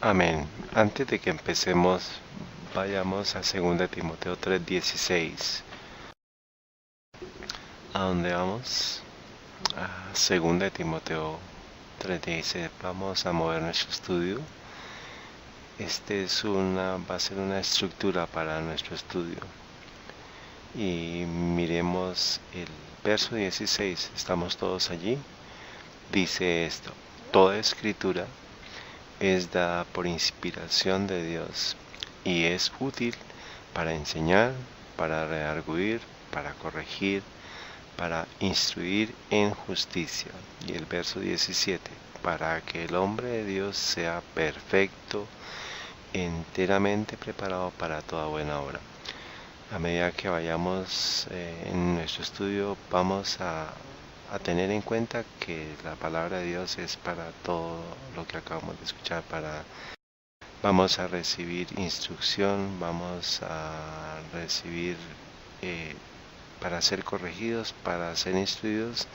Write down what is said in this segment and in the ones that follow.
Amén. Antes de que empecemos, vayamos a 2 Timoteo 3:16. ¿A dónde vamos? A 2 Timoteo 3:16. Vamos a mover nuestro estudio. Va a ser una estructura para nuestro estudio. Y miremos el verso 16. ¿Estamos todos allí? Dice esto: toda escritura es dada por inspiración de Dios y es útil para enseñar, para redarguir, para corregir, para instruir en justicia. Y el verso 17, para que el hombre de Dios sea perfecto, enteramente preparado para toda buena obra. A medida que vayamos en nuestro estudio, vamos a tener en cuenta que la palabra de Dios es para todo lo que acabamos de escuchar. Vamos a recibir instrucción, vamos a recibir para ser corregidos, para ser instruidos,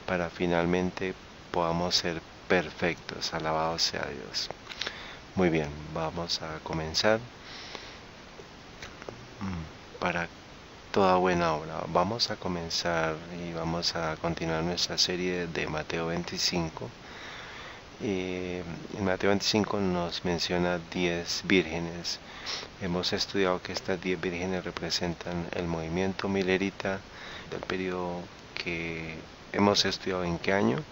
para finalmente podamos ser perfectos. Alabado sea Dios. Muy bien, vamos a comenzar. Para toda buena obra. Vamos a comenzar y vamos a continuar nuestra serie de Mateo 25. En Mateo 25 nos menciona 10 vírgenes. Hemos estudiado que estas 10 vírgenes representan el movimiento milerita del periodo que hemos estudiado. ¿En qué año?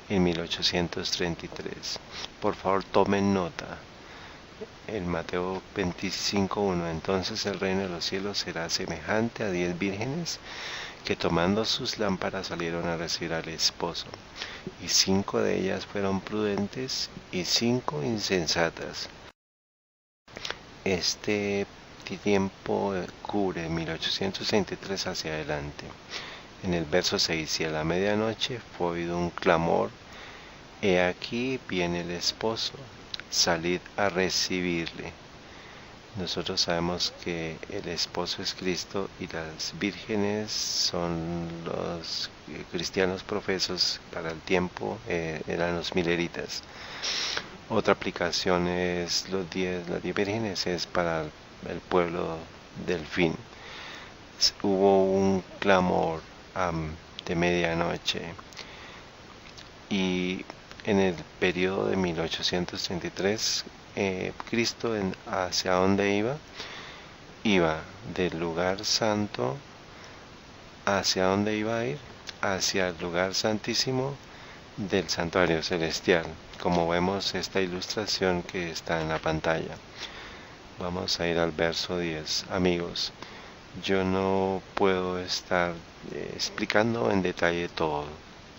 En 1833. Por favor, tomen nota. En Mateo 25:1, entonces el reino de los cielos será semejante a 10 vírgenes que tomando sus lámparas salieron a recibir al esposo, y 5 de ellas fueron prudentes y 5 insensatas. Este tiempo cubre 1863 hacia adelante. En el verso 6, y a la medianoche fue oído un clamor: he aquí viene el esposo, salid a recibirle. Nosotros sabemos que el esposo es Cristo y las vírgenes son los cristianos profesos. Para el tiempo eran los mileritas. Otra aplicación es las 10 vírgenes es para el pueblo del fin. Hubo un clamor de medianoche, y en el periodo de 1833, Cristo hacia dónde iba del lugar santo. ¿Hacia dónde iba a ir? Hacia el lugar santísimo del santuario celestial, como vemos esta ilustración que está en la pantalla. Vamos a ir al verso 10. Amigos, yo no puedo estar explicando en detalle todo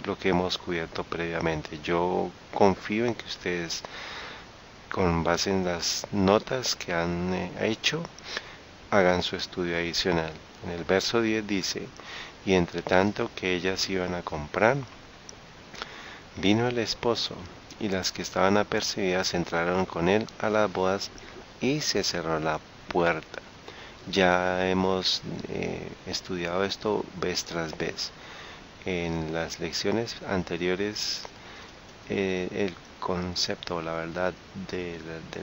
lo que hemos cubierto previamente. Yo confío en que ustedes, con base en las notas que han hecho, hagan su estudio adicional. En el verso 10 dice: y entre tanto que ellas iban a comprar, vino el esposo, y las que estaban apercibidas entraron con él a las bodas, y se cerró la puerta. Ya hemos estudiado esto vez tras vez. En las lecciones anteriores, el concepto, la verdad de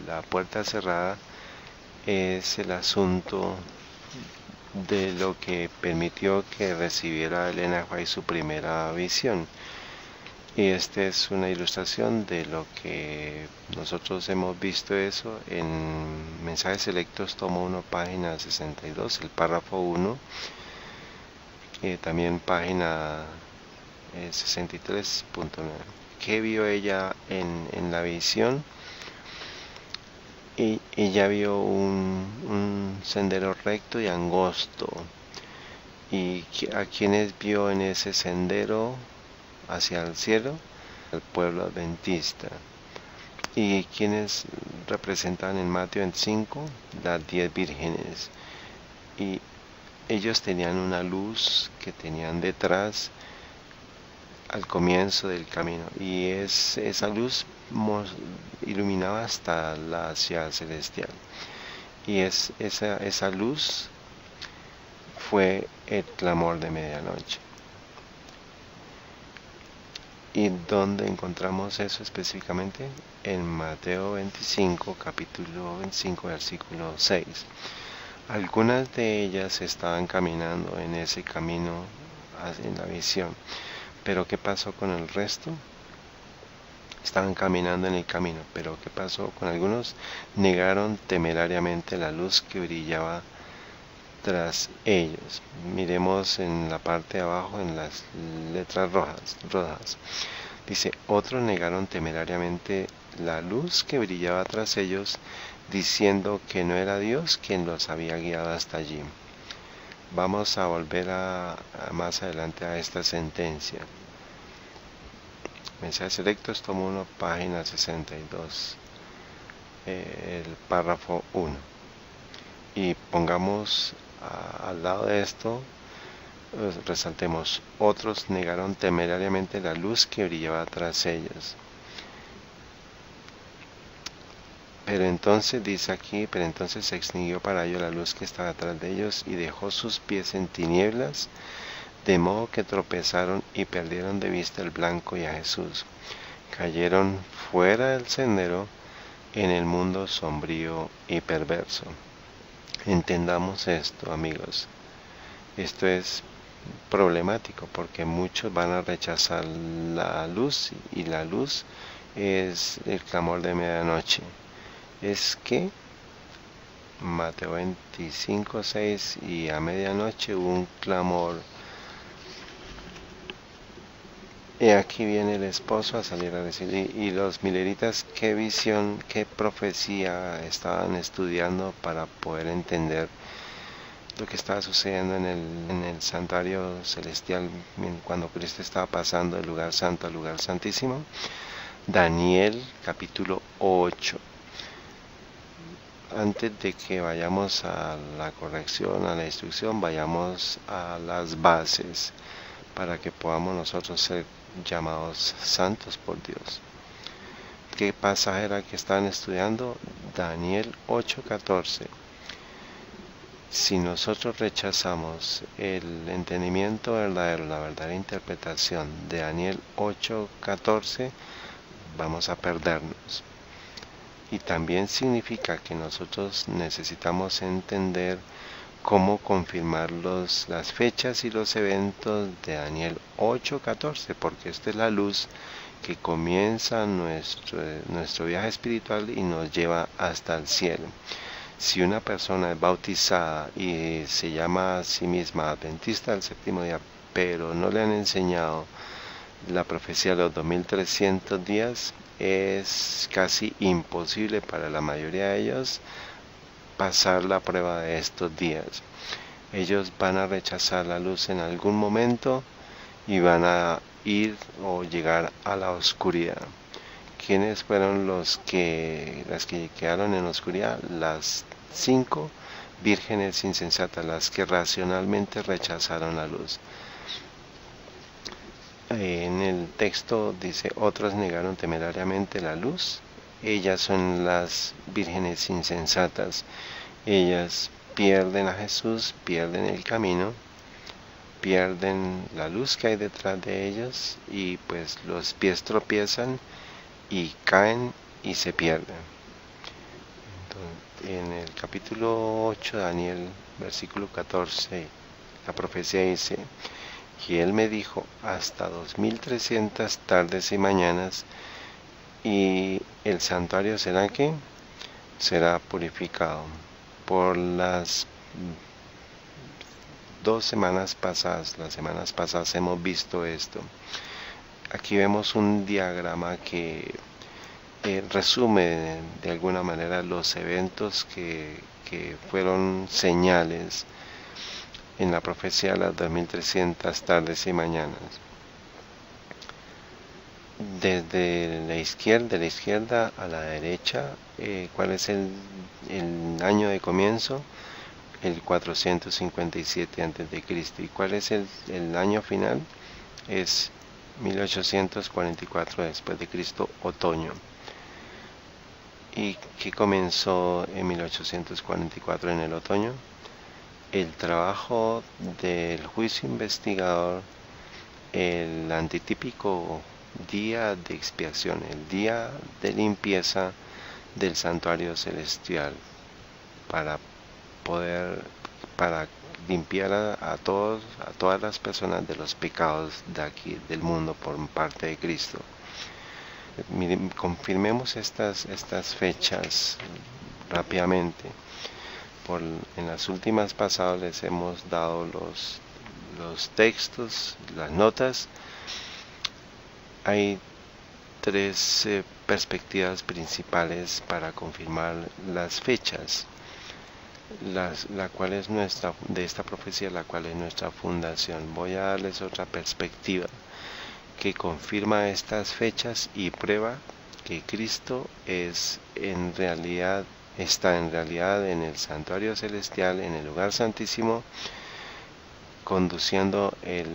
la puerta cerrada es el asunto de lo que permitió que recibiera Elena White su primera visión. Y esta es una ilustración de lo que nosotros hemos visto eso en Mensajes Selectos, tomo 1, página 62, el párrafo 1. También página 63.9. ¿Qué vio ella en la visión? Y ella vio un sendero recto y angosto. ¿Y a quienes vio en ese sendero hacia el cielo? Al pueblo adventista. ¿Y quienes representan en Mateo 25? Las 10 vírgenes. Y ellos tenían una luz que tenían detrás al comienzo del camino, y esa luz iluminaba hasta la ciudad celestial. Y esa luz fue el clamor de medianoche. ¿Y dónde encontramos eso específicamente? En Mateo 25, capítulo 25, versículo 6. Algunas de ellas estaban caminando en ese camino en la visión, pero ¿qué pasó con el resto? Estaban caminando en el camino, pero ¿qué pasó con algunos? Negaron temerariamente la luz que brillaba tras ellos. Miremos en la parte de abajo en las letras rojas. Dice, otros negaron temerariamente la luz que brillaba tras ellos, diciendo que no era Dios quien los había guiado hasta allí. Vamos a volver más adelante a esta sentencia. Mensajes selectos, tomo 1, página 62, el párrafo 1. Y pongamos al lado de esto, resaltemos, otros negaron temerariamente la luz que brillaba tras ellos. Pero entonces dice aquí, pero entonces se extinguió para ellos la luz que estaba atrás de ellos y dejó sus pies en tinieblas, de modo que tropezaron y perdieron de vista el blanco y a Jesús. Cayeron fuera del sendero en el mundo sombrío y perverso. Entendamos esto, amigos. Esto es problemático porque muchos van a rechazar la luz y la luz es el clamor de medianoche. Es que Mateo 25, 6 y a medianoche hubo un clamor. Y aquí viene el esposo a salir a decir, y los mileritas, qué visión, qué profecía estaban estudiando para poder entender lo que estaba sucediendo en el santuario celestial cuando Cristo estaba pasando del lugar santo al lugar santísimo. Daniel capítulo 8. Antes de que vayamos a la corrección, a la instrucción, vayamos a las bases para que podamos nosotros ser llamados santos por Dios. ¿Qué pasaje era que estaban estudiando? Daniel 8:14. Si nosotros rechazamos el entendimiento verdadero, la verdadera interpretación de Daniel 8:14, vamos a perdernos. Y también significa que nosotros necesitamos entender cómo confirmar las fechas y los eventos de Daniel 8:14, porque esta es la luz que comienza nuestro viaje espiritual y nos lleva hasta el cielo. Si una persona es bautizada y se llama a sí misma adventista del séptimo día, pero no le han enseñado la profecía de los 2300 días, es casi imposible para la mayoría de ellos pasar la prueba de estos días. Ellos van a rechazar la luz en algún momento y van a ir o llegar a la oscuridad. ¿Quiénes fueron las que quedaron en la oscuridad? Las 5 vírgenes insensatas, las que racionalmente rechazaron la luz. En el texto dice, otros negaron temerariamente la luz. Ellas son las vírgenes insensatas. Ellas pierden a Jesús, pierden el camino, pierden la luz que hay detrás de ellos y pues los pies tropiezan y caen y se pierden. Entonces, en el capítulo 8 de Daniel, versículo 14, la profecía dice, y él me dijo, hasta 2300 tardes y mañanas, y el santuario será ¿qué? Será purificado. Por las 2 semanas pasadas, las semanas pasadas hemos visto esto. Aquí vemos un diagrama que resume de alguna manera los eventos que fueron señales en la profecía de las 2300 tardes y mañanas. Desde la izquierda a la derecha, ¿cuál es el año de comienzo? El 457 a.C. ¿Y cuál es el año final? Es 1844 después de Cristo, otoño. ¿Y qué comenzó en 1844 en el otoño? El trabajo del juicio investigador, el antitípico día de expiación, el día de limpieza del santuario celestial, para poder, para limpiar a todas las personas de los pecados de aquí, del mundo, por parte de Cristo. Miren, confirmemos estas fechas rápidamente. En las últimas pasadas les hemos dado los textos, las notas. Hay tres perspectivas principales para confirmar las fechas, la cual es de esta profecía, la cual es nuestra fundación. Voy a darles otra perspectiva que confirma estas fechas y prueba que Cristo está en realidad en el santuario celestial, en el lugar santísimo, conduciendo el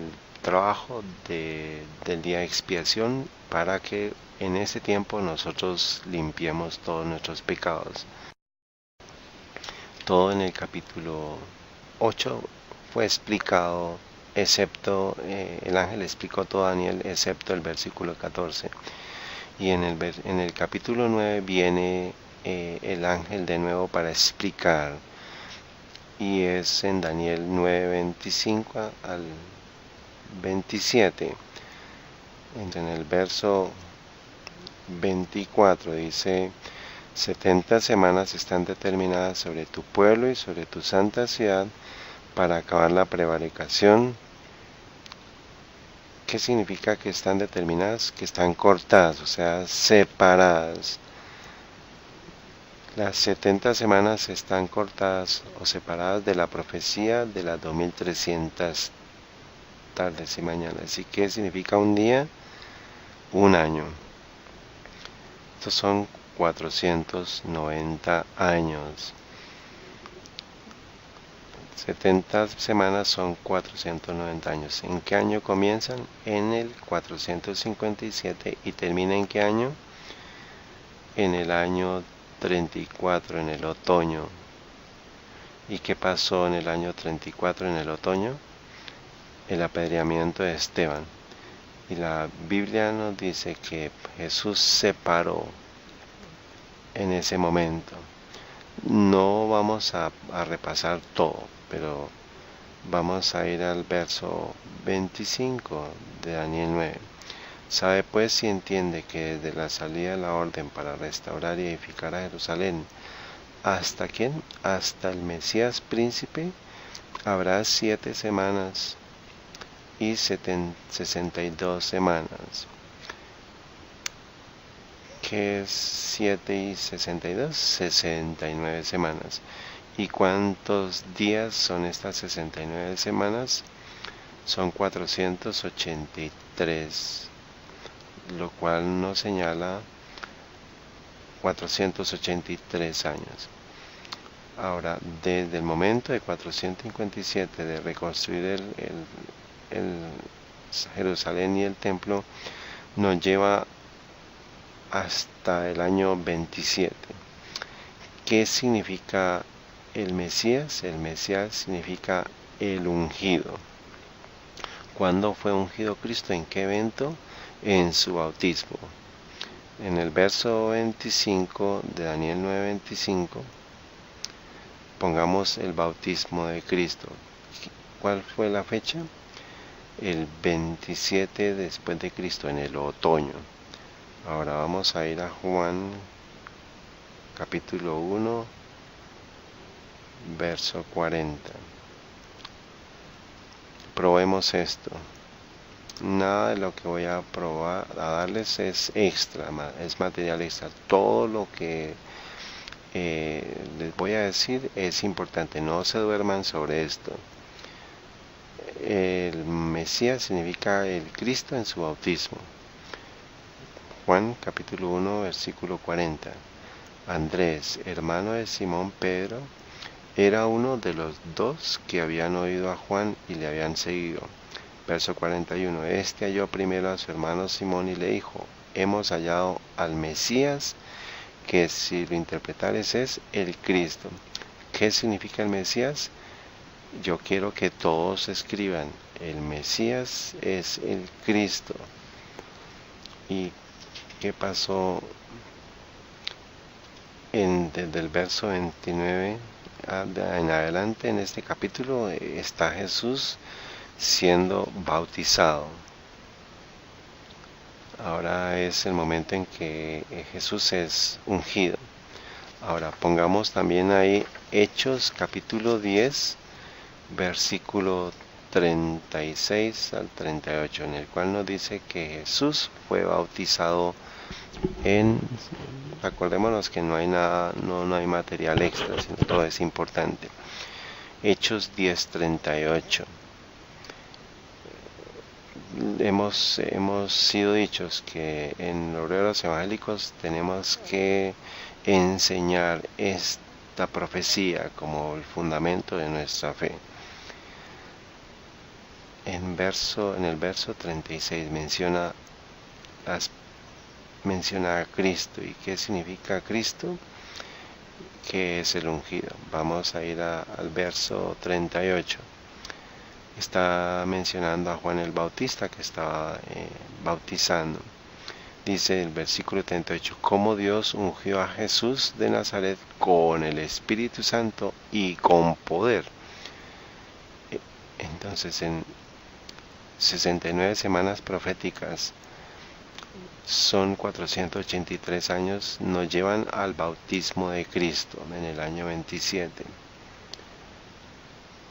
trabajo del día de expiación, para que en ese tiempo nosotros limpiemos todos nuestros pecados. Todo en el capítulo 8 fue explicado, excepto el ángel explicó todo a Daniel, excepto el versículo 14. Y en el capítulo 9 viene el ángel de nuevo para explicar, y es en Daniel 9:25 al 27. En el verso 24 dice: 70 semanas están determinadas sobre tu pueblo y sobre tu santa ciudad para acabar la prevaricación. ¿Qué significa que están determinadas? Que están cortadas, o sea, separadas. Las 70 semanas están cortadas o separadas de la profecía de las 2300 tardes y mañanas. ¿Y qué significa un día? Un año. Estos son 490 años. 70 semanas son 490 años. ¿En qué año comienzan? En el 457. ¿Y termina en qué año? En el año 34, en el otoño. ¿Y qué pasó en el año 34, en el otoño? El apedreamiento de Esteban. Y la Biblia nos dice que Jesús se paró en ese momento. No vamos a repasar todo, pero vamos a ir al verso 25 de Daniel 9. Sabe pues y entiende que desde la salida de la orden para restaurar y edificar a Jerusalén, ¿hasta quién? Hasta el Mesías príncipe, habrá 7 semanas y 62 semanas. ¿Qué es 7 y 62? 69 semanas. ¿Y cuántos días son estas 69 semanas? Son 483, lo cual nos señala 483 años. Ahora, desde el momento de 457 de reconstruir el Jerusalén y el templo, nos lleva hasta el año 27. ¿Qué significa el Mesías? El Mesías significa el ungido. ¿Cuándo fue ungido Cristo? ¿En qué evento? En su bautismo. En el verso 25 de Daniel 9:25, pongamos el bautismo de Cristo. ¿Cuál fue la fecha? El 27 después de Cristo, en el otoño. Ahora vamos a ir a Juan capítulo 1, verso 40. Probemos esto. Nada de lo que voy a darles es extra, es material extra. Todo lo que les voy a decir es importante. No se duerman sobre esto. El Mesías significa el Cristo en su bautismo. Juan capítulo 1, versículo 40. Andrés, hermano de Simón Pedro, era uno de los 2 que habían oído a Juan y le habían seguido. Verso 41. Este halló primero a su hermano Simón y le dijo: hemos hallado al Mesías, que si lo interpretares es el Cristo. ¿Qué significa el Mesías? Yo quiero que todos escriban: el Mesías es el Cristo. ¿Y qué pasó desde el verso 29 en adelante? En este capítulo está Jesús siendo bautizado. Ahora es el momento en que Jesús es ungido. Ahora pongamos también ahí Hechos capítulo 10, versículo 36 al 38, en el cual nos dice que Jesús fue bautizado acordémonos que no hay nada, no hay material extra, sino todo es importante. Hechos 10:38. Hemos sido dichos que en los obreros evangélicos tenemos que enseñar esta profecía como el fundamento de nuestra fe. En el verso 36 menciona a Cristo. ¿Y qué significa Cristo? Que es el ungido. Vamos a ir al verso 38. Está mencionando a Juan el Bautista que estaba bautizando. Dice el versículo 38, cómo Dios ungió a Jesús de Nazaret con el Espíritu Santo y con poder. Entonces, en 69 semanas proféticas, son 483 años, nos llevan al bautismo de Cristo en el año 27.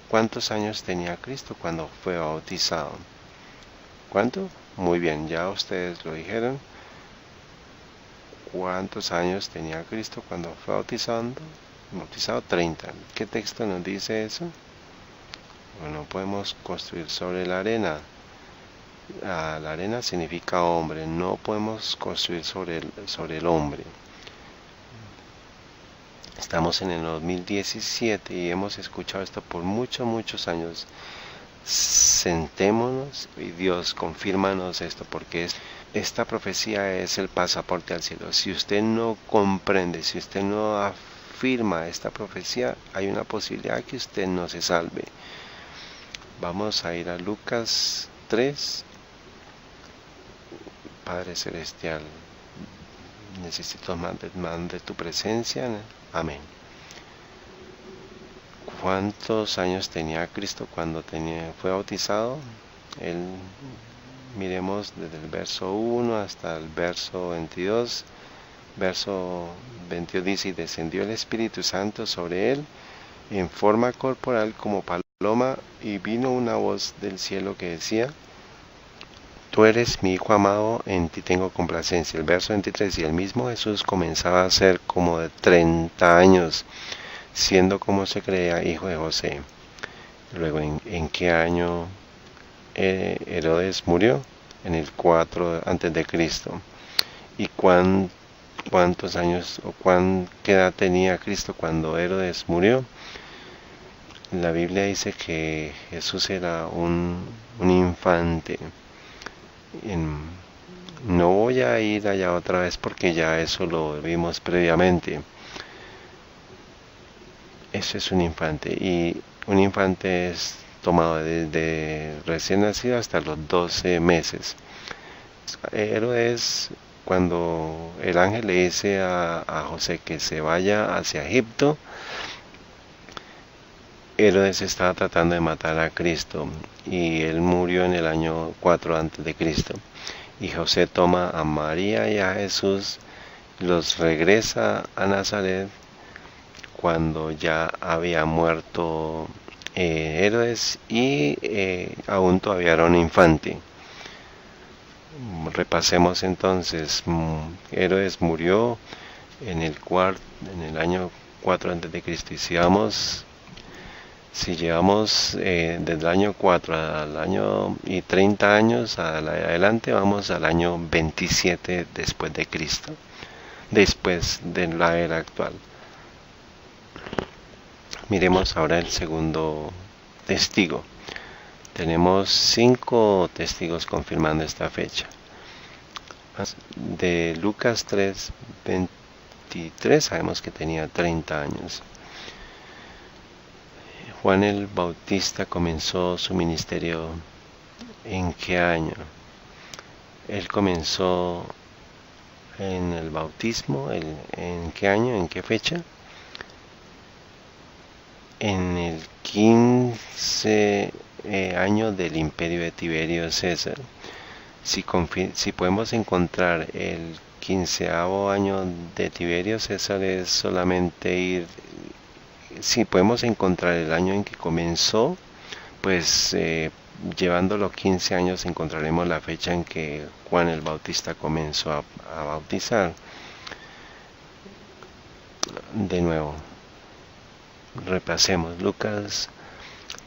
¿Cuántos años tenía Cristo cuando fue bautizado? ¿Cuánto? Muy bien, ya ustedes lo dijeron. ¿Cuántos años tenía Cristo cuando fue bautizado? 30. ¿Qué texto nos dice eso? Bueno, podemos construir sobre la arena. La arena significa hombre, no podemos construir sobre el hombre. Estamos en el 2017 y hemos escuchado esto por muchos años. Sentémonos y Dios, confírmanos esto, porque esta profecía es el pasaporte al cielo. Si usted no comprende, si usted no afirma esta profecía, hay una posibilidad que usted no se salve. Vamos a ir a Lucas 3. Padre Celestial, necesito más de tu presencia. Amén. ¿Cuántos años tenía Cristo cuando fue bautizado? Miremos desde el verso 1 hasta el verso 22. Verso 22 dice, y descendió el Espíritu Santo sobre él en forma corporal como paloma, y vino una voz del cielo que decía, tú eres mi Hijo amado, en ti tengo complacencia. El verso 23, y el mismo Jesús comenzaba a ser como de 30 años, siendo como se creía hijo de José. Luego, ¿en qué año Herodes murió? En el 4 antes de Cristo. ¿Y cuántos años o qué edad tenía Cristo cuando Herodes murió? La Biblia dice que Jesús era un infante. No voy a ir allá otra vez porque ya eso lo vimos previamente. Eso es un infante, y un infante es tomado desde recién nacido hasta los 12 meses. Herodes, cuando el ángel le dice a José que se vaya hacia Egipto, Herodes estaba tratando de matar a Cristo, y él murió en el año 4 antes de Cristo. Y José toma a María y a Jesús, los regresa a Nazaret cuando ya había muerto Herodes y aún todavía era un infante. Repasemos entonces. Herodes murió en el año 4 antes de Cristo. Si llevamos desde el año 4 al año y 30 años adelante, vamos al año 27 después de Cristo, después de la era actual. Miremos ahora el segundo testigo. Tenemos 5 testigos confirmando esta fecha. De Lucas 3:23 sabemos que tenía 30 años. Juan el Bautista comenzó su ministerio ¿en qué año? Él comenzó en el bautismo, ¿en qué año, en qué fecha? En el 15 año del imperio de Tiberio César. Si podemos encontrar el 15º año de Tiberio César, es solamente ir. Si podemos encontrar el año en que comenzó, pues llevando los 15 años encontraremos la fecha en que Juan el Bautista comenzó a bautizar. De nuevo, repasemos. Lucas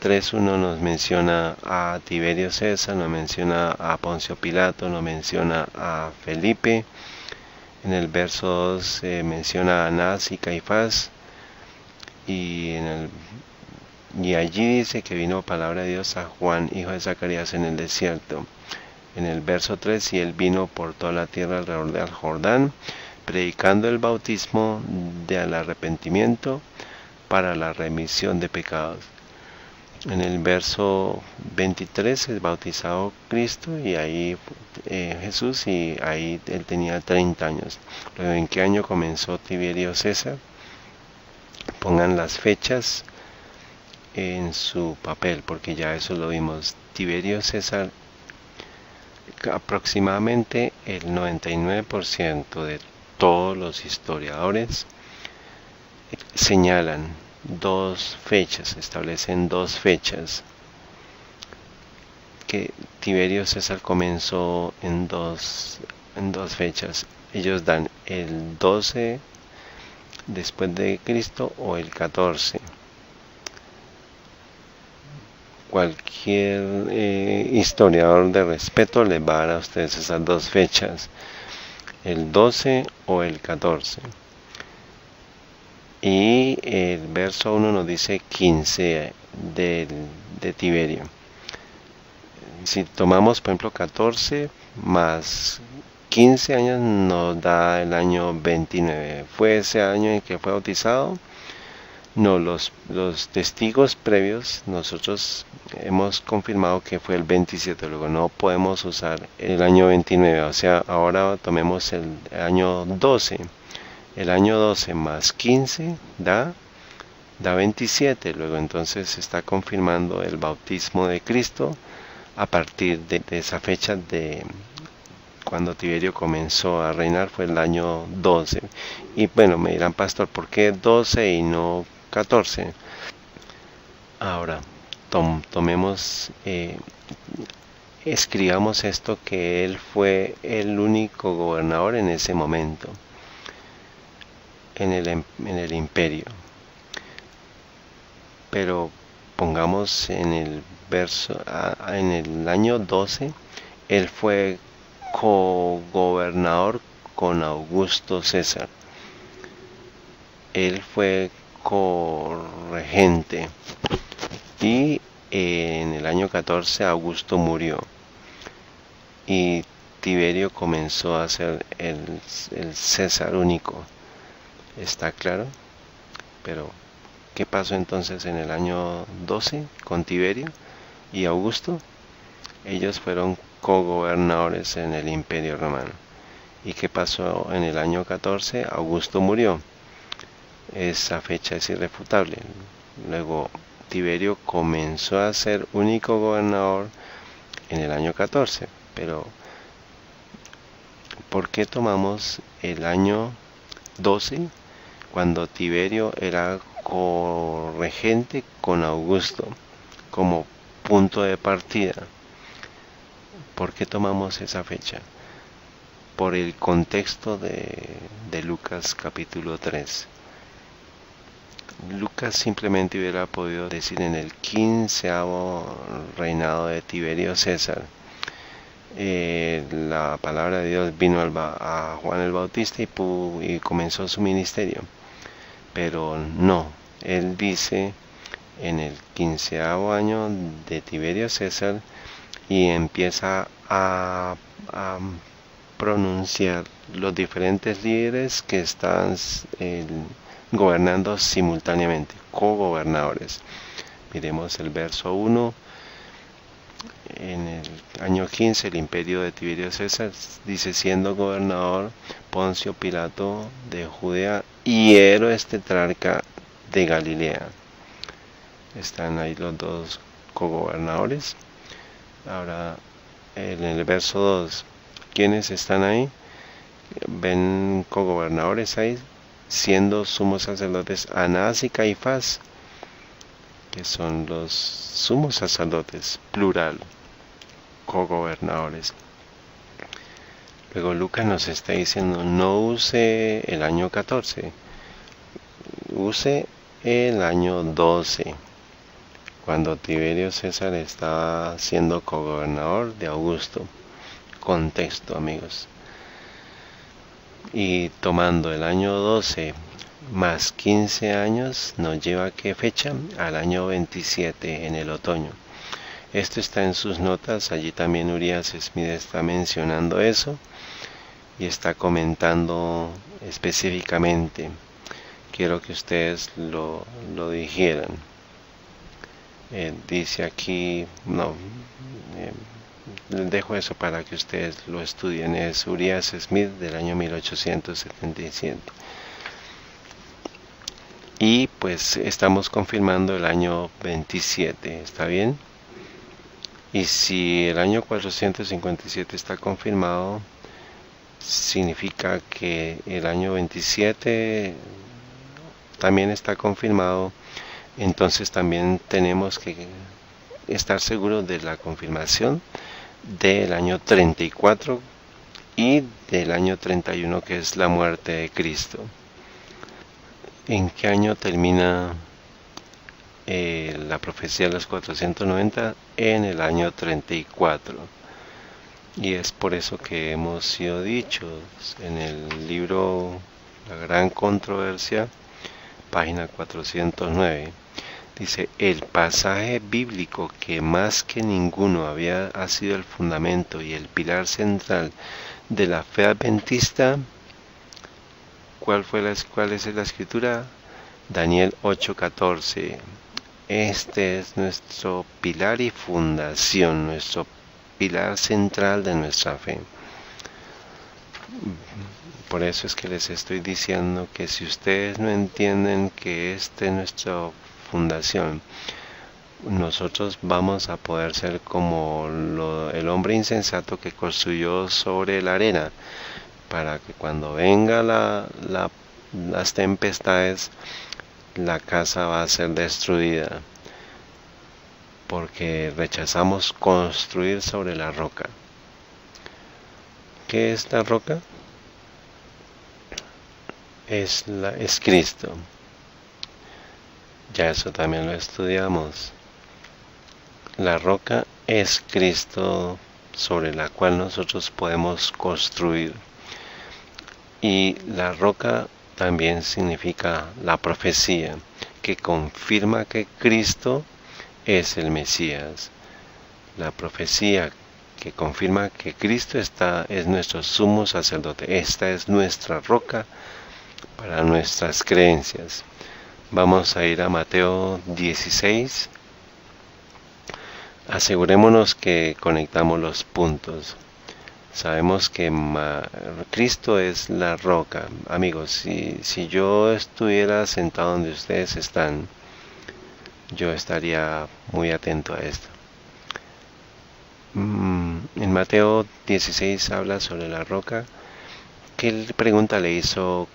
3:1 nos menciona a Tiberio César, nos menciona a Poncio Pilato, nos menciona a Felipe. En el verso 2 menciona a Anás y Caifás. Y allí dice que vino palabra de Dios a Juan, hijo de Zacarías, en el desierto. En el verso 3, y él vino por toda la tierra alrededor del Jordán, predicando el bautismo del arrepentimiento para la remisión de pecados. En el verso 23 es bautizado Cristo y ahí Jesús, y ahí él tenía 30 años. Luego, ¿en qué año comenzó Tiberio César? Pongan las fechas en su papel, porque ya eso lo vimos. Tiberio César, aproximadamente el 99% de todos los historiadores señalan dos fechas, establecen dos fechas, que Tiberio César comenzó en dos fechas. Ellos dan el 12 después de Cristo o el 14. Cualquier historiador de respeto les va a dar a ustedes esas dos fechas, el 12 o el 14. Y el verso 1 nos dice 15 de Tiberio. Si tomamos, por ejemplo, 14 más 15 años, nos da el año 29. ¿Fue ese año en que fue bautizado? No, los testigos previos, nosotros hemos confirmado que fue el 27, luego no podemos usar el año 29, o sea, ahora tomemos el año 12. El año 12 más 15 da 27, luego entonces se está confirmando el bautismo de Cristo a partir de esa fecha de cuando Tiberio comenzó a reinar, fue el año 12. Y bueno, me dirán, pastor, ¿por qué 12 y no 14? Ahora, tomemos, escribamos esto, que él fue el único gobernador en ese momento, en el imperio. Pero pongamos en el verso, en el año 12, él fue cogobernador con Augusto César. Él fue corregente. Y en el año 14 Augusto murió. Y Tiberio comenzó a ser el César único. ¿Está claro? Pero, ¿qué pasó entonces en el año 12 con Tiberio y Augusto? Ellos fueron cogobernadores en el Imperio Romano. ¿Y qué pasó en el año 14? Augusto murió. Esa fecha es irrefutable. Luego, Tiberio comenzó a ser único gobernador en el año 14. Pero, ¿por qué tomamos el año 12 cuando Tiberio era corregente con Augusto como punto de partida? ¿Por qué tomamos esa fecha? Por el contexto de Lucas capítulo 3. Lucas simplemente hubiera podido decir en el 15º reinado de Tiberio César. La palabra de Dios vino a Juan el Bautista y comenzó su ministerio. Pero no, él dice en el 15º año de Tiberio César, y empieza a pronunciar los diferentes líderes que están gobernando simultáneamente, cogobernadores. Miremos el verso 1. en el año 15, el imperio de Tiberio César, dice, siendo gobernador Poncio Pilato de Judea y Herodes tetrarca de Galilea. Están ahí los dos cogobernadores. Ahora, en el verso 2, ¿quiénes están ahí? Ven cogobernadores ahí, siendo sumos sacerdotes Anás y Caifás, que son los sumos sacerdotes, plural, cogobernadores. Luego Lucas nos está diciendo, no use el año 14, use el año 12, cuando Tiberio César estaba siendo cogobernador de Augusto. Contexto, amigos. Y tomando el año 12 más 15 años, nos lleva a qué fecha? Al año 27, en el otoño. Esto está en sus notas, allí también Urias Smith está mencionando eso y está comentando específicamente. Quiero que ustedes lo digieran. Dice aquí, no, les dejo eso para que ustedes lo estudien. Es Urias Smith del año 1877. Y pues estamos confirmando el año 27, ¿está bien? Y si el año 457 está confirmado, significa que el año 27 también está confirmado. Entonces también tenemos que estar seguros de la confirmación del año 34 y del año 31, que es la muerte de Cristo. ¿En qué año termina la profecía de los 490? En el año 34. Y es por eso que hemos sido dichos en el libro La Gran Controversia, página 409. Dice, el pasaje bíblico que más que ninguno ha sido el fundamento y el pilar central de la fe adventista. ¿Cuál es la escritura? Daniel 8:14. Este es nuestro pilar y fundación, nuestro pilar central de nuestra fe. Por eso es que les estoy diciendo que si ustedes no entienden que esta es nuestra fundación, nosotros vamos a poder ser como el hombre insensato que construyó sobre la arena, para que cuando venga las tempestades, la casa va a ser destruida, porque rechazamos construir sobre la roca. ¿Qué es la roca? Es Cristo. Ya eso también lo estudiamos. La roca es Cristo, sobre la cual nosotros podemos construir. Y la roca también significa la profecía, que confirma que Cristo es el Mesías. La profecía que confirma que Cristo es nuestro sumo sacerdote. Esta es nuestra roca para nuestras creencias. Vamos a ir a Mateo 16. Asegurémonos que conectamos los puntos. Sabemos que Cristo es la roca. Amigos, si yo estuviera sentado donde ustedes están, yo estaría muy atento a esto. En Mateo 16 habla sobre la roca. ¿Qué pregunta le hizo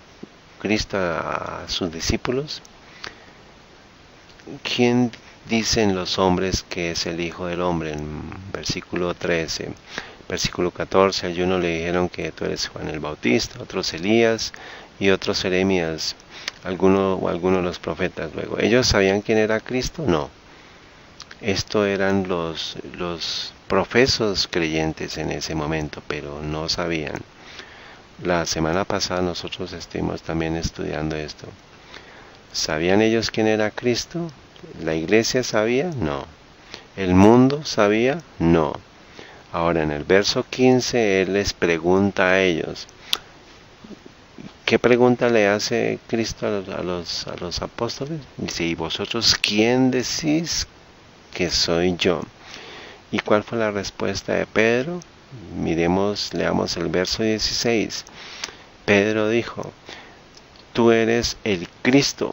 Cristo a sus discípulos? ¿Quién dicen los hombres que es el Hijo del Hombre? En versículo 13. Versículo 14, a uno le dijeron que tú eres Juan el Bautista, otros Elías y otros Jeremías, algunos de los profetas. Luego, ¿ellos sabían quién era Cristo? No. Esto eran los profesos creyentes en ese momento, pero no sabían. La semana pasada nosotros estuvimos también estudiando esto. ¿Sabían ellos quién era Cristo? ¿La iglesia sabía? No. ¿El mundo sabía? No. Ahora en el verso 15 Él les pregunta a ellos. ¿Qué pregunta le hace Cristo a los apóstoles? Dice, ¿y vosotros quién decís que soy yo? ¿Y cuál fue la respuesta de Pedro? Leamos el verso 16. Pedro dijo: tú eres el Cristo,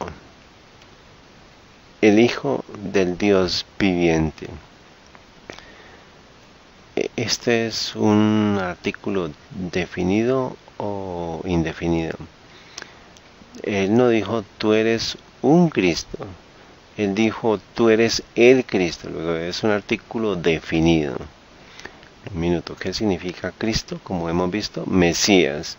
el Hijo del Dios viviente. ¿Este es un artículo definido o indefinido? Él no dijo tú eres un Cristo, él dijo tú eres el Cristo. Luego es un artículo definido. Un minuto, ¿qué significa Cristo? Como hemos visto, Mesías.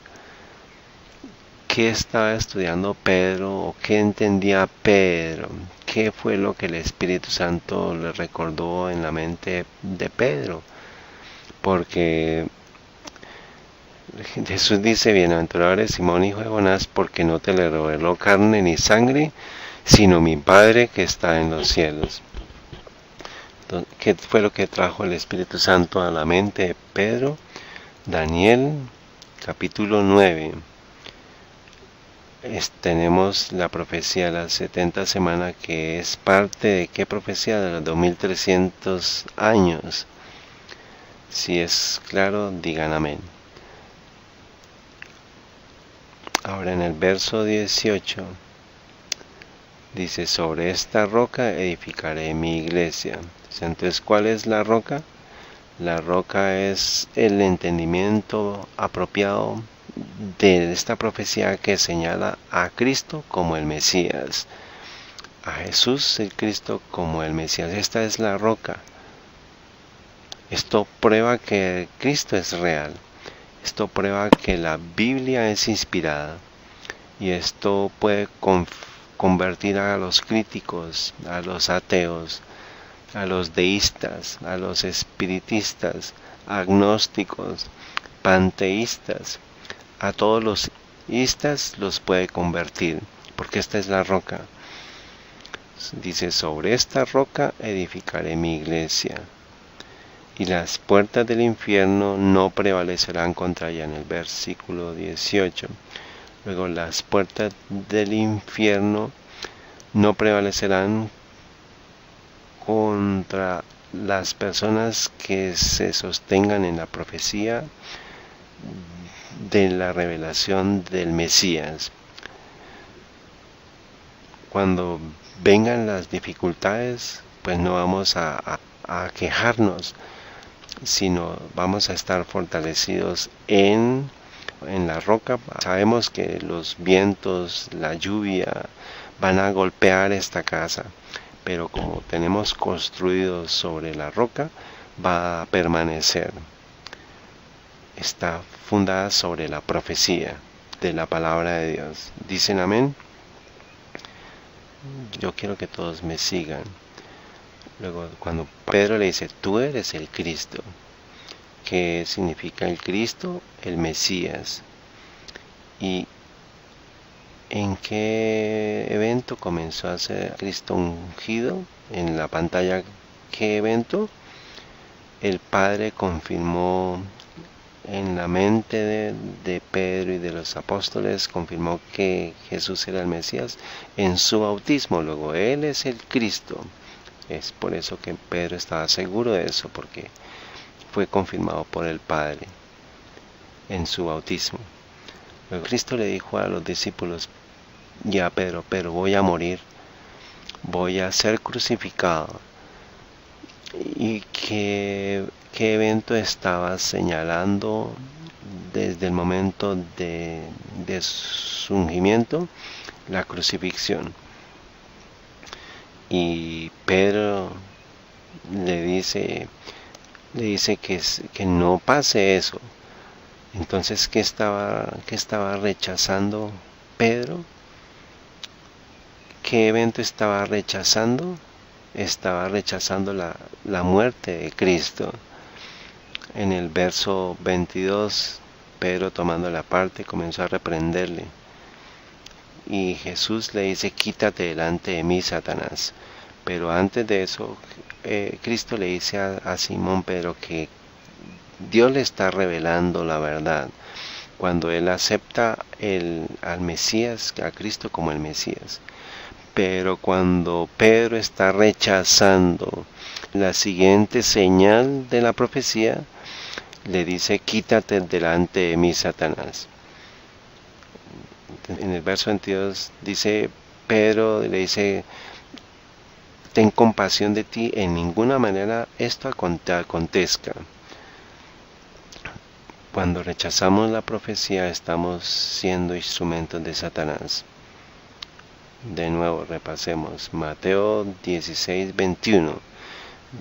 ¿Qué estaba estudiando Pedro o qué entendía Pedro? ¿Qué fue lo que el Espíritu Santo le recordó en la mente de Pedro? Porque Jesús dice: bienaventurado eres Simón, hijo de Jonás, porque no te le reveló carne ni sangre, sino mi Padre que está en los cielos. Entonces, ¿qué fue lo que trajo el Espíritu Santo a la mente de Pedro? Daniel capítulo 9. Tenemos la profecía de las 70 semanas, que es parte de qué profecía, de los 2300 años. Si es claro, digan amén. Ahora en el verso 18 dice: sobre esta roca edificaré mi iglesia. Entonces, ¿cuál es la roca? La roca es el entendimiento apropiado de esta profecía que señala a Cristo como el Mesías, a Jesús el Cristo como el Mesías. Esta es la roca. Esto prueba que Cristo es real. Esto prueba que la Biblia es inspirada. Y esto puede convertir a los críticos, a los ateos, a los deístas, a los espiritistas, agnósticos, panteístas, a todos los istas los puede convertir, porque esta es la roca. Dice: sobre esta roca edificaré mi iglesia, y las puertas del infierno no prevalecerán contra ella, en el versículo 18. Luego, las puertas del infierno no prevalecerán contra las personas que se sostengan en la profecía de la revelación del Mesías. Cuando vengan las dificultades, pues no vamos a quejarnos, sino vamos a estar fortalecidos en la roca. Sabemos que los vientos, la lluvia van a golpear esta casa, pero como tenemos construido sobre la roca, va a permanecer. Está fundada sobre la profecía de la palabra de Dios. ¿Dicen amén? Yo quiero que todos me sigan. Luego, cuando Pedro le dice: tú eres el Cristo. ¿Qué significa el Cristo? El Mesías. ¿Y en qué evento comenzó a ser Cristo ungido? En la pantalla, ¿qué evento? El Padre confirmó en la mente de Pedro y de los apóstoles, confirmó que Jesús era el Mesías en su bautismo. Luego, Él es el Cristo. Es por eso que Pedro estaba seguro de eso, porque fue confirmado por el Padre en su bautismo. Luego Cristo le dijo a los discípulos: ya Pedro, pero voy a morir, voy a ser crucificado. ¿Y qué evento estaba señalando desde el momento de su ungimiento? La crucifixión. Y Pedro le dice que no pase eso. Entonces, ¿qué estaba rechazando Pedro? ¿Qué evento estaba rechazando? Estaba rechazando la muerte de Cristo. En el verso 22, Pedro, tomando la parte, comenzó a reprenderle. Y Jesús le dice: quítate delante de mí, Satanás. Pero antes de eso, Cristo le dice a Simón Pedro que Dios le está revelando la verdad cuando él acepta al Mesías, a Cristo como el Mesías. Pero cuando Pedro está rechazando la siguiente señal de la profecía, le dice: quítate delante de mí, Satanás. En el verso 22 dice, Pedro le dice: ten compasión de ti, en ninguna manera esto acontezca. Cuando rechazamos la profecía, estamos siendo instrumentos de Satanás. De nuevo, repasemos Mateo 16:21.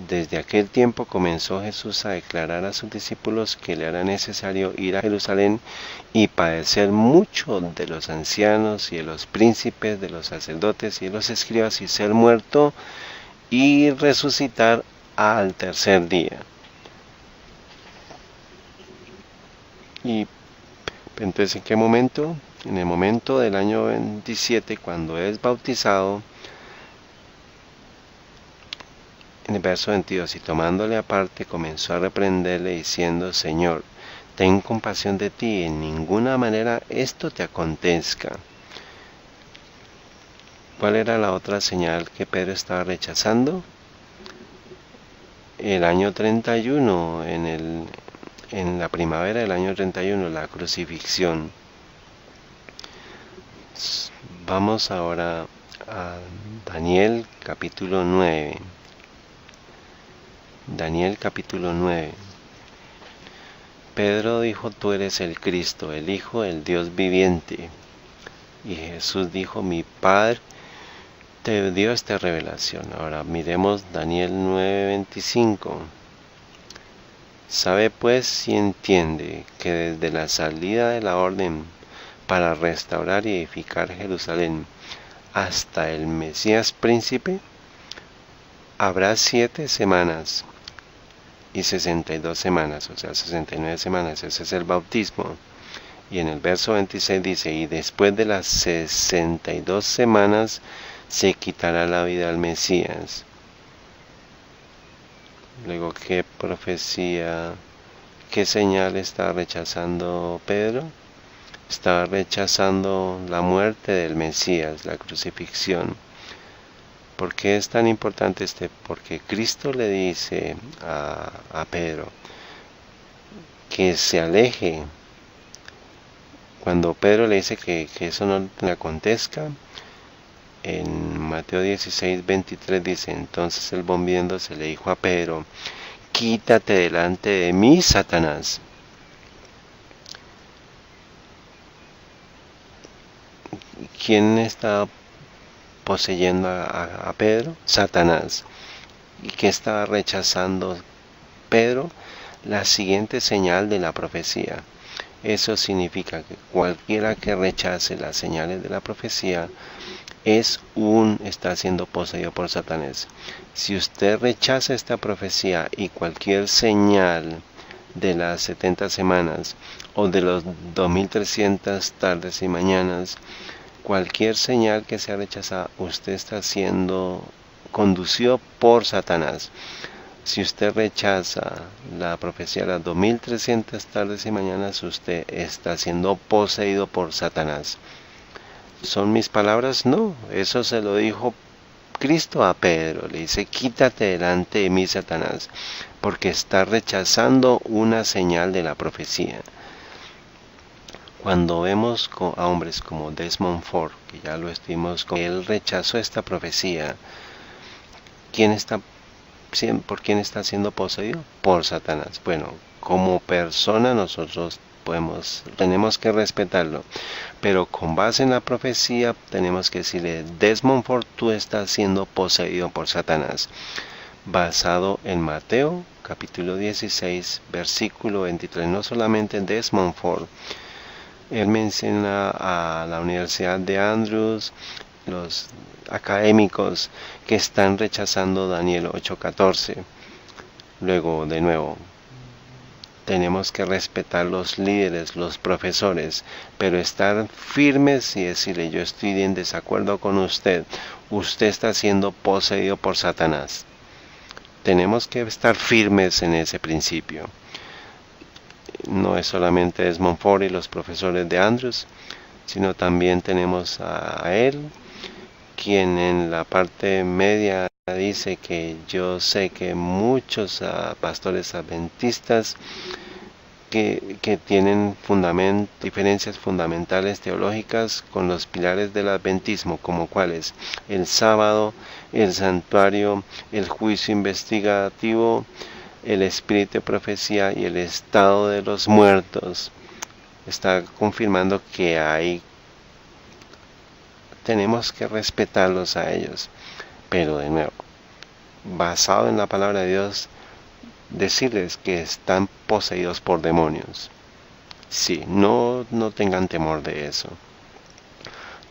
Desde aquel tiempo comenzó Jesús a declarar a sus discípulos que le era necesario ir a Jerusalén y padecer mucho de los ancianos y de los príncipes, de los sacerdotes y de los escribas, y ser muerto y resucitar al tercer día. Y entonces, ¿en qué momento? En el momento del año 27, cuando es bautizado, en el verso 22, y tomándole aparte comenzó a reprenderle diciendo: Señor, ten compasión de ti, en ninguna manera esto te acontezca. ¿Cuál era la otra señal que Pedro estaba rechazando? El año 31, en la primavera del año 31, la crucifixión. Vamos ahora a Daniel capítulo 9. Daniel capítulo 9. Pedro dijo: tú eres el Cristo, el Hijo del Dios viviente. Y Jesús dijo: mi Padre te dio esta revelación. Ahora miremos Daniel 9:25. Sabe pues y entiende que desde la salida de la orden para restaurar y edificar Jerusalén hasta el Mesías príncipe, habrá 7 semanas y 62 semanas, o sea, 69 semanas. Ese es el bautismo. Y en el verso 26 dice: y después de las 62 semanas se quitará la vida al Mesías. Luego, ¿qué profecía, qué señal está rechazando Pedro? Estaba rechazando la muerte del Mesías, la crucifixión. ¿Por qué es tan importante Porque Cristo le dice a Pedro que se aleje. Cuando Pedro le dice que eso no le acontezca, en Mateo 16:23 dice: entonces él, volviéndose, le dijo a Pedro: quítate delante de mí, Satanás. ¿Quién está poseyendo a Pedro? Satanás. ¿Y qué estaba rechazando Pedro? La siguiente señal de la profecía. Eso significa que cualquiera que rechace las señales de la profecía está siendo poseído por Satanás. Si usted rechaza esta profecía y cualquier señal de las 70 semanas o de los 2300 tardes y mañanas, cualquier señal que sea rechazada, usted está siendo conducido por Satanás. Si usted rechaza la profecía de las 2300 tardes y mañanas, usted está siendo poseído por Satanás. ¿Son mis palabras? No, eso se lo dijo Cristo a Pedro. Le dice: quítate delante de mí, Satanás, porque está rechazando una señal de la profecía. Cuando vemos a hombres como Desmond Ford, que ya lo estuvimos con él, rechazó esta profecía, ¿por quién está siendo poseído? Por Satanás. Bueno, como persona nosotros tenemos que respetarlo, pero con base en la profecía tenemos que decirle: Desmond Ford, tú estás siendo poseído por Satanás, basado en Mateo capítulo 16 versículo 23. No solamente Desmond Ford, él menciona a la Universidad de Andrews, los académicos que están rechazando Daniel 8:14. Luego, de nuevo, tenemos que respetar los líderes, los profesores, pero estar firmes y decirle: yo estoy en desacuerdo con usted está siendo poseído por Satanás. Tenemos que estar firmes en ese principio. No es solamente Desmond Ford y los profesores de Andrews, sino también tenemos a él quien en la parte media dice que yo sé que muchos pastores adventistas que tienen diferencias fundamentales teológicas con los pilares del adventismo, como cuáles: el sábado, el santuario, el juicio investigativo, el espíritu de profecía y el estado de los muertos. Está confirmando que tenemos que respetarlos a ellos, pero de nuevo, basado en la palabra de Dios, decirles que están poseídos por demonios. Sí, no tengan temor de eso.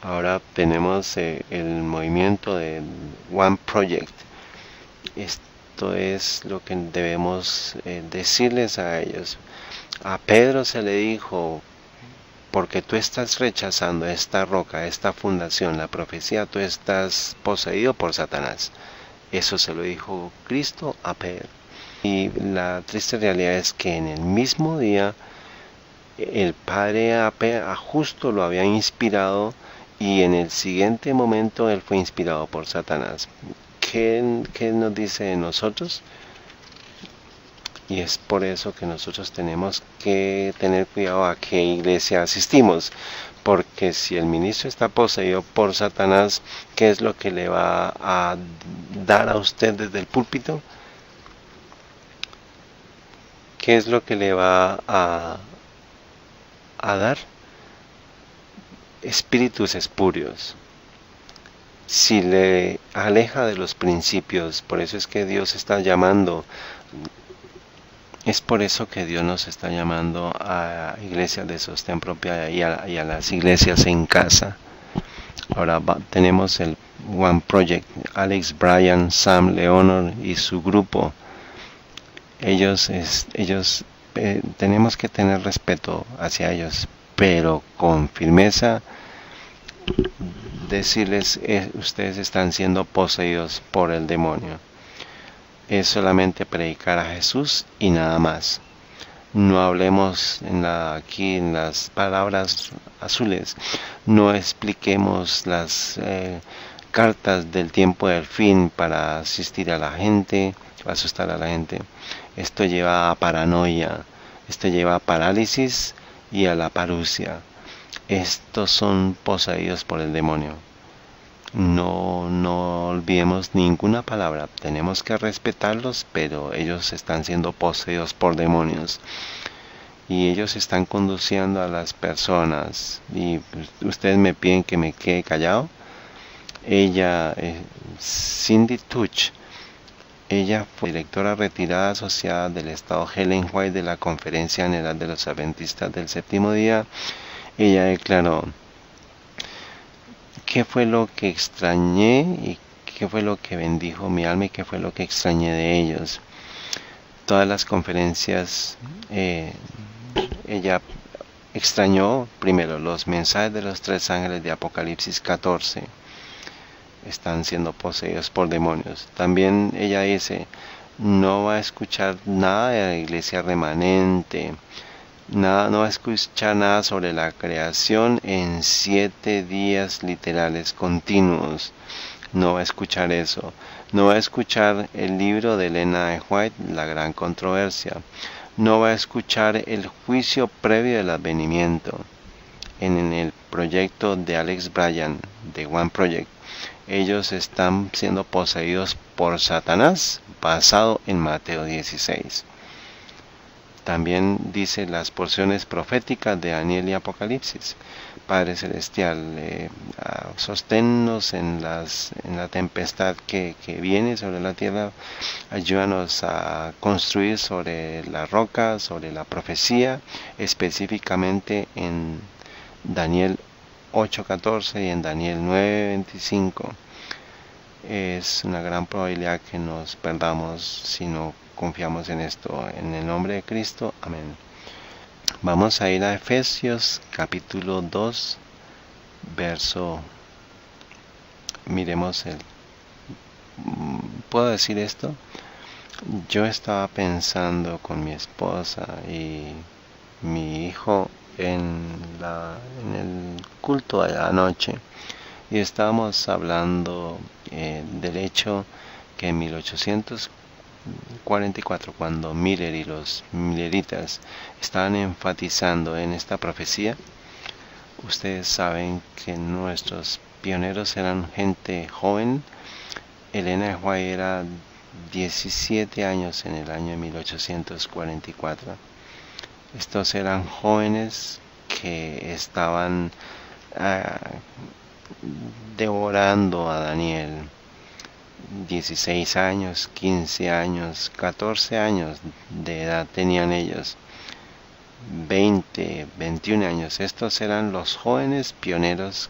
Ahora tenemos el movimiento de One Project. Esto es lo que debemos decirles a ellos. A Pedro se le dijo: porque tú estás rechazando esta roca, esta fundación, la profecía, tú estás poseído por Satanás. Eso se lo dijo Cristo a Pedro. Y la triste realidad es que en el mismo día el Padre a Justo lo había inspirado, y en el siguiente momento él fue inspirado por Satanás. ¿Qué nos dice de nosotros? Y es por eso que nosotros tenemos que tener cuidado a qué iglesia asistimos, porque si el ministro está poseído por Satanás, ¿qué es lo que le va a dar a usted desde el púlpito? ¿Qué es lo que le va a dar? Espíritus espurios. Si le aleja de los principios, por eso es que Dios está llamando. Es por eso que Dios nos está llamando a iglesias de sostén propia y a las iglesias en casa. Ahora tenemos el One Project, Alex Bryan, Sam Leonard y su grupo. Ellos tenemos que tener respeto hacia ellos, pero con firmeza decirles: ustedes están siendo poseídos por el demonio. Es solamente predicar a Jesús y nada más. No hablemos aquí en las palabras azules, no expliquemos las cartas del tiempo del fin para asistir a la gente, asustar a la gente. Esto lleva a paranoia, esto lleva a parálisis y a la parusia. Estos son poseídos por el demonio. No olvidemos ninguna palabra. Tenemos que respetarlos, pero ellos están siendo poseídos por demonios. Y ellos están conduciendo a las personas. Y ustedes me piden que me quede callado. Ella, Cindy Touch, ella fue directora retirada asociada del estado Helen White de la Conferencia General de los Adventistas del Séptimo Día. Ella declaró: ¿qué fue lo que extrañé y qué fue lo que bendijo mi alma y qué fue lo que extrañé de ellos? Todas las conferencias, ella extrañó primero los mensajes de los 3 ángeles de Apocalipsis 14. Están siendo poseídos por demonios. También ella dice: no va a escuchar nada de la iglesia remanente. No va a escuchar nada sobre la creación en 7 días literales continuos. No va a escuchar eso. No va a escuchar el libro de Elena de White, La Gran Controversia. No va a escuchar el juicio previo del advenimiento. En el proyecto de Alex Bryan, de One Project, ellos están siendo poseídos por Satanás, basado en Mateo 16. También dice las porciones proféticas de Daniel y Apocalipsis. Padre Celestial, sosténnos en la tempestad que viene sobre la tierra. Ayúdanos a construir sobre la roca, sobre la profecía, específicamente en Daniel 8:14 y en Daniel 9:25. Es una gran probabilidad que nos perdamos si no confiamos en esto. En el nombre de Cristo, amén. Vamos a ir a Efesios capítulo 2, verso. Miremos ¿puedo decir esto? Yo estaba pensando con mi esposa y mi hijo en el culto de la noche, Y estábamos hablando del hecho que en 1844, cuando Miller y los Milleritas estaban enfatizando en esta profecía, ustedes saben que nuestros pioneros eran gente joven. Elena White era 17 años en el año 1844. Estos eran jóvenes que estaban devorando a Daniel. 16 años, 15 años, 14 años de edad tenían ellos. 20, 21 años. Estos eran los jóvenes pioneros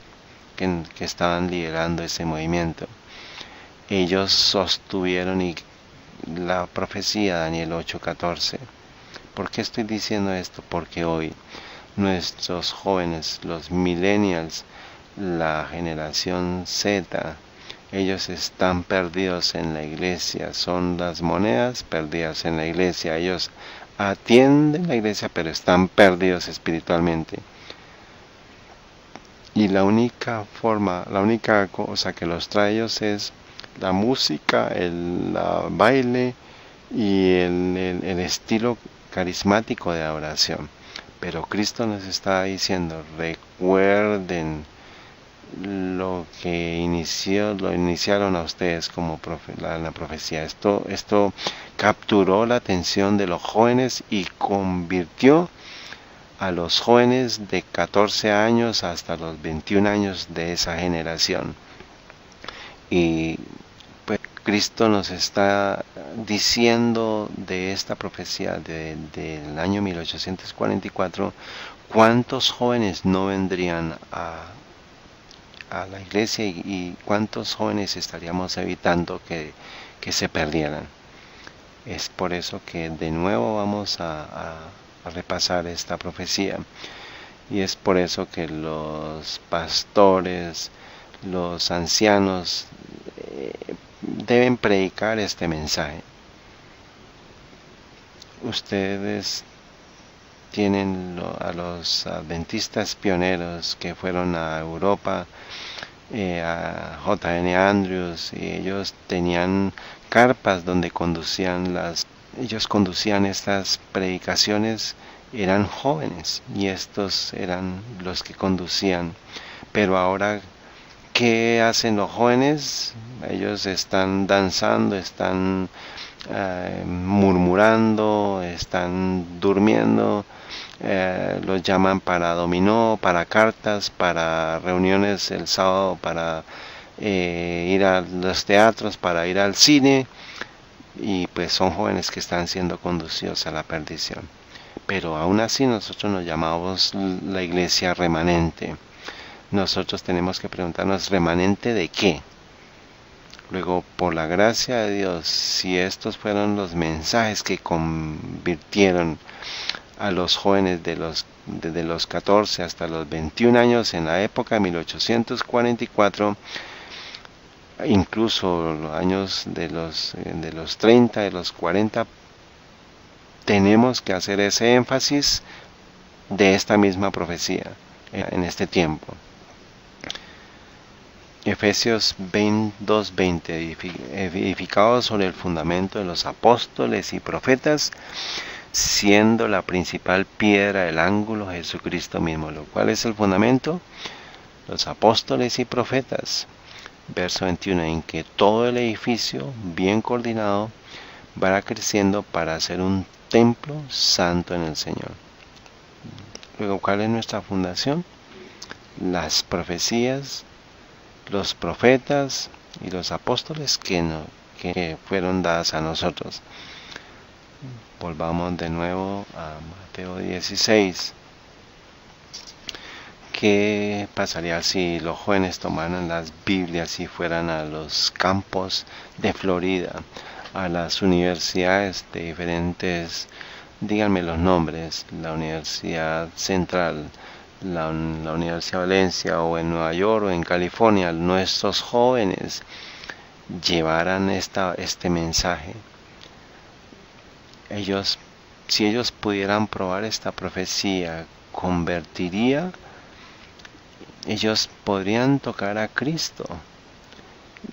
que estaban liderando ese movimiento. Ellos sostuvieron la profecía Daniel 8:14. ¿Por qué estoy diciendo esto? Porque hoy nuestros jóvenes, los millennials, la generación Z, ellos están perdidos en la iglesia, son las monedas perdidas en la iglesia. Ellos atienden la iglesia, pero están perdidos espiritualmente. Y la única cosa que los trae ellos es la música, el baile y el estilo carismático de adoración. Pero Cristo nos está diciendo, recuerden lo que lo iniciaron a ustedes como la profecía. Esto capturó la atención de los jóvenes y convirtió a los jóvenes de 14 años hasta los 21 años de esa generación. Y pues Cristo nos está diciendo de esta profecía del año 1844, cuántos jóvenes no vendrían a la iglesia y cuántos jóvenes estaríamos evitando que se perdieran. Es por eso que de nuevo vamos a repasar esta profecía, y es por eso que los pastores, los ancianos deben predicar este mensaje. Ustedes tienen a los adventistas pioneros que fueron a Europa, a J.N. Andrews, y ellos tenían carpas donde ellos conducían estas predicaciones, eran jóvenes y estos eran los que conducían. Pero ahora, ¿qué hacen los jóvenes? Ellos están danzando, están murmurando, están durmiendo. Los llaman para dominó, para cartas, para reuniones el sábado, para ir a los teatros, para ir al cine, y pues son jóvenes que están siendo conducidos a la perdición. Pero aún así nosotros nos llamamos la iglesia remanente. Nosotros tenemos que preguntarnos, ¿remanente de qué? Luego, por la gracia de Dios, si estos fueron los mensajes que convirtieron a los jóvenes desde los 14 hasta los 21 años en la época de 1844, incluso los años de los 30, de los 40, tenemos que hacer ese énfasis de esta misma profecía en este tiempo. Efesios 2:20, edificados sobre el fundamento de los apóstoles y profetas, siendo la principal piedra del ángulo Jesucristo mismo. ¿Cuál es el fundamento? Los apóstoles y profetas. Verso 21, en que todo el edificio, bien coordinado, va creciendo para ser un templo santo en el Señor. Luego, ¿cuál es nuestra fundación? Las profecías, los profetas y los apóstoles que fueron dadas a nosotros. Volvamos de nuevo a Mateo 16. ¿Qué pasaría si los jóvenes tomaran las Biblias y fueran a los campos de Florida, a las universidades de diferentes, díganme los nombres, la Universidad Central, la Universidad de Valencia, o en Nueva York o en California, nuestros jóvenes llevaran este mensaje? Si ellos pudieran probar esta profecía, convertiría ellos podrían tocar a Cristo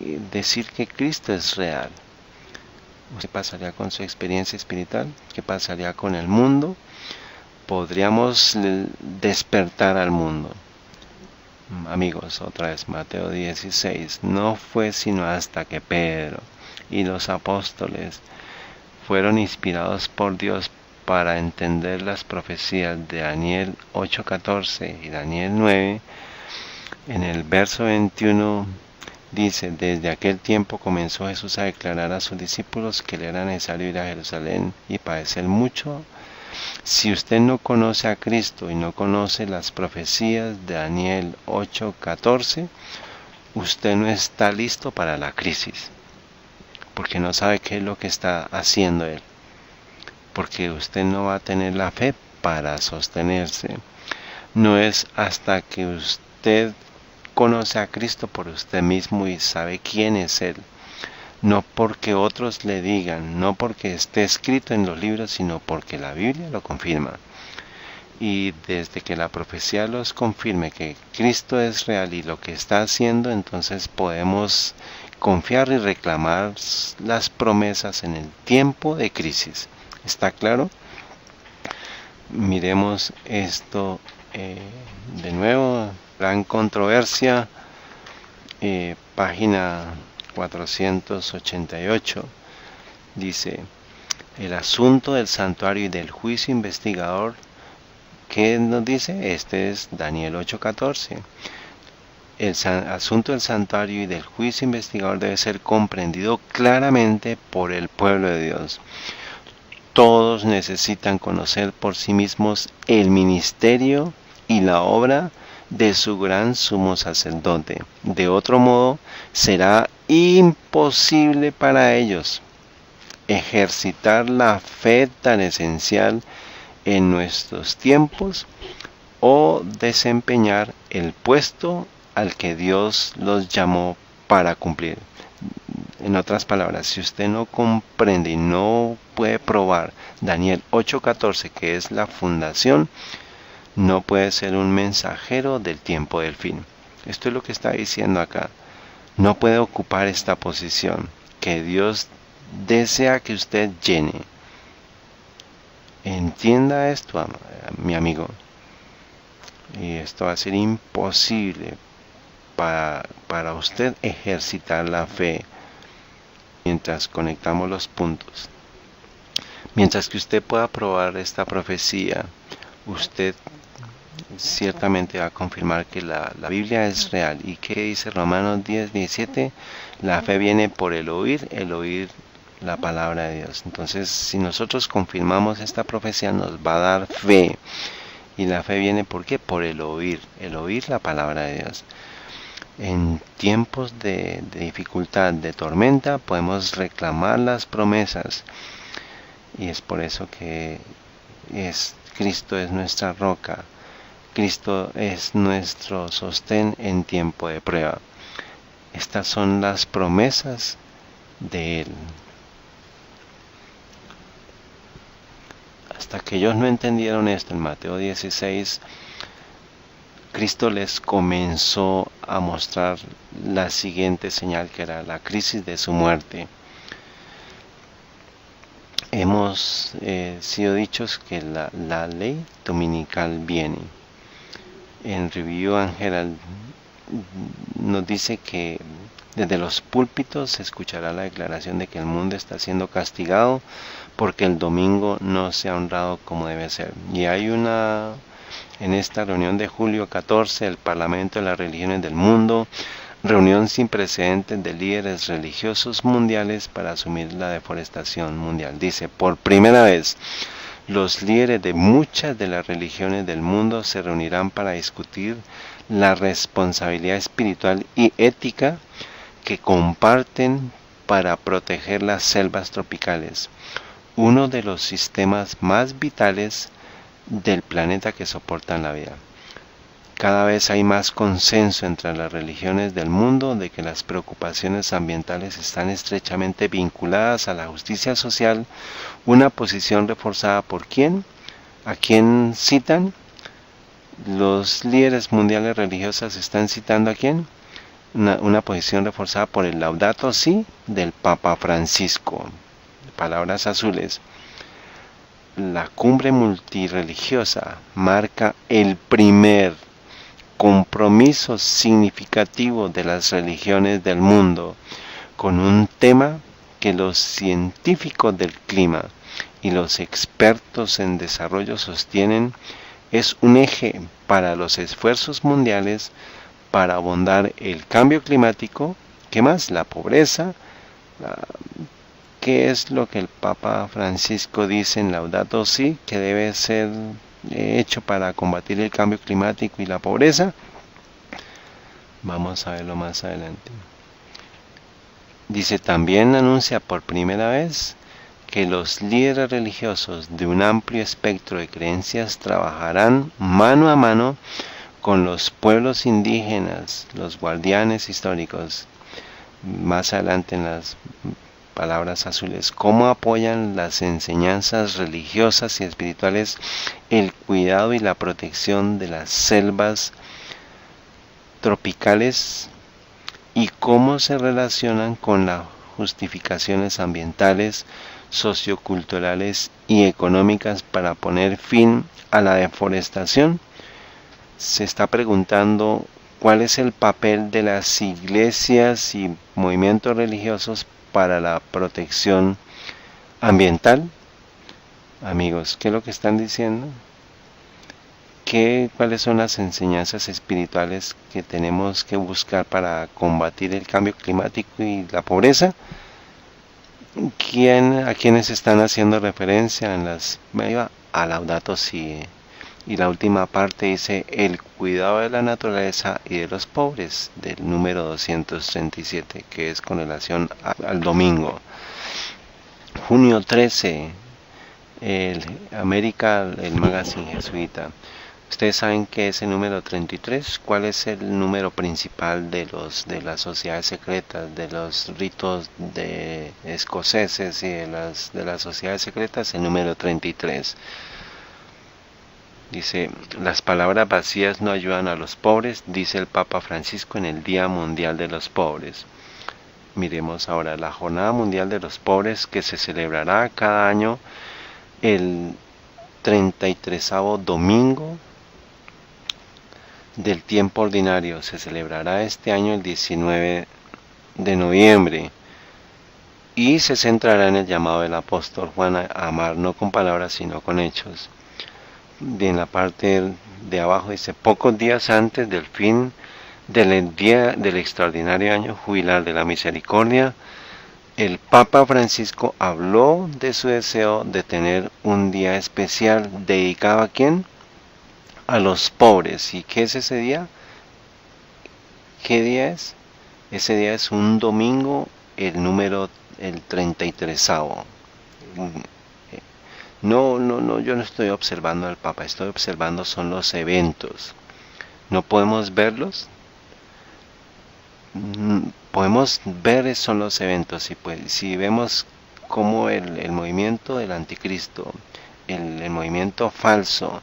y decir que Cristo es real. ¿Qué pasaría con su experiencia espiritual? ¿Qué pasaría con el mundo? Podríamos despertar al mundo. Amigos, otra vez Mateo 16, no fue sino hasta que Pedro y los apóstoles fueron inspirados por Dios para entender las profecías de Daniel 8:14 y Daniel 9. En el verso 21 dice: desde aquel tiempo comenzó Jesús a declarar a sus discípulos que le era necesario ir a Jerusalén y padecer mucho. Si usted no conoce a Cristo y no conoce las profecías de Daniel 8:14, usted no está listo para la crisis, porque no sabe qué es lo que está haciendo Él, porque usted no va a tener la fe para sostenerse. No es hasta que usted conoce a Cristo por usted mismo y sabe quién es Él, no porque otros le digan, no porque esté escrito en los libros, sino porque la Biblia lo confirma. Y desde que la profecía los confirme que Cristo es real y lo que está haciendo, entonces podemos confiar y reclamar las promesas en el tiempo de crisis. ¿Está claro? Miremos esto de nuevo. Gran controversia, página 488, dice: el asunto del santuario y del juicio investigador. ¿Qué nos dice? Este es Daniel 8:14. El asunto del santuario y del juicio investigador debe ser comprendido claramente por el pueblo de Dios. Todos necesitan conocer por sí mismos el ministerio y la obra de su gran sumo sacerdote. De otro modo, será imposible para ellos ejercitar la fe tan esencial en nuestros tiempos o desempeñar el puesto al que Dios los llamó para cumplir. En otras palabras, si usted no comprende y no puede probar Daniel 8:14, que es la fundación, no puede ser un mensajero del tiempo del fin. Esto es lo que está diciendo acá. No puede ocupar esta posición que Dios desea que usted llene. Entienda esto, mi amigo. Y esto va a ser imposible para usted ejercitar la fe mientras conectamos los puntos. Mientras que usted pueda probar esta profecía, usted ciertamente va a confirmar que la Biblia es real. ¿Y qué dice Romanos 10:17? La fe viene por el oír la palabra de Dios. Entonces, si nosotros confirmamos esta profecía, nos va a dar fe. Y la fe viene ¿por qué? Por el oír la palabra de Dios. En tiempos de dificultad, de tormenta, podemos reclamar las promesas. Y es por eso que Cristo es nuestra roca. Cristo es nuestro sostén en tiempo de prueba. Estas son las promesas de Él. Hasta que ellos no entendieron esto en Mateo 16, Cristo les comenzó a mostrar la siguiente señal, que era la crisis de su muerte. Hemos sido dichos que la ley dominical viene. En Review and Herald nos dice que desde los púlpitos se escuchará la declaración de que el mundo está siendo castigado porque el domingo no se ha honrado como debe ser. Y hay en esta reunión de julio 14, el Parlamento de las Religiones del Mundo, reunión sin precedentes de líderes religiosos mundiales para asumir la deforestación mundial. Dice: por primera vez, los líderes de muchas de las religiones del mundo se reunirán para discutir la responsabilidad espiritual y ética que comparten para proteger las selvas tropicales, uno de los sistemas más vitales del planeta que soportan la vida. Cada vez hay más consenso entre las religiones del mundo de que las preocupaciones ambientales están estrechamente vinculadas a la justicia social, una posición reforzada por ¿quién? ¿A quién citan? Los líderes mundiales religiosos están citando ¿a quién? Una posición reforzada por el Laudato Si del Papa Francisco. Palabras azules. La cumbre multirreligiosa marca el primer compromiso significativo de las religiones del mundo con un tema que los científicos del clima y los expertos en desarrollo sostienen es un eje para los esfuerzos mundiales para abordar el cambio climático. ¿Qué más? La pobreza. ¿Qué es lo que el Papa Francisco dice en Laudato Si que debe ser hecho para combatir el cambio climático y la pobreza? Vamos a verlo más adelante. Dice, también anuncia por primera vez que los líderes religiosos de un amplio espectro de creencias trabajarán mano a mano con los pueblos indígenas, los guardianes históricos. Más adelante en las palabras azules, cómo apoyan las enseñanzas religiosas y espirituales el cuidado y la protección de las selvas tropicales y cómo se relacionan con las justificaciones ambientales, socioculturales y económicas para poner fin a la deforestación. Se está preguntando cuál es el papel de las iglesias y movimientos religiosos para la protección ambiental. Amigos, ¿qué es lo que están diciendo? ¿Cuáles son las enseñanzas espirituales que tenemos que buscar para combatir el cambio climático y la pobreza? ¿A quiénes están haciendo referencia en las a Laudato Si? Y la última parte dice el cuidado de la naturaleza y de los pobres, del número 237, que es con relación al domingo. Junio 13, el Magazine Jesuita. Ustedes saben qué es el número 33, cuál es el número principal de las sociedades secretas, de los ritos de escoceses y de las sociedades secretas, el número 33. Dice, las palabras vacías no ayudan a los pobres, dice el Papa Francisco en el Día Mundial de los Pobres. Miremos ahora la Jornada Mundial de los Pobres, que se celebrará cada año el 33º domingo del tiempo ordinario. Se celebrará este año el 19 de noviembre y se centrará en el llamado del apóstol Juan a amar no con palabras sino con hechos. En la parte de abajo dice, pocos días antes del fin del día del extraordinario año jubilar de la misericordia, el Papa Francisco habló de su deseo de tener un día especial dedicado ¿a quién? A los pobres. ¿Y qué es ese día? ¿Qué día es? Ese día es un domingo, el 33º. No, yo no estoy observando al Papa, estoy observando son los eventos. ¿No podemos verlos? Podemos ver son los eventos, y pues si vemos cómo el movimiento del anticristo, el movimiento falso,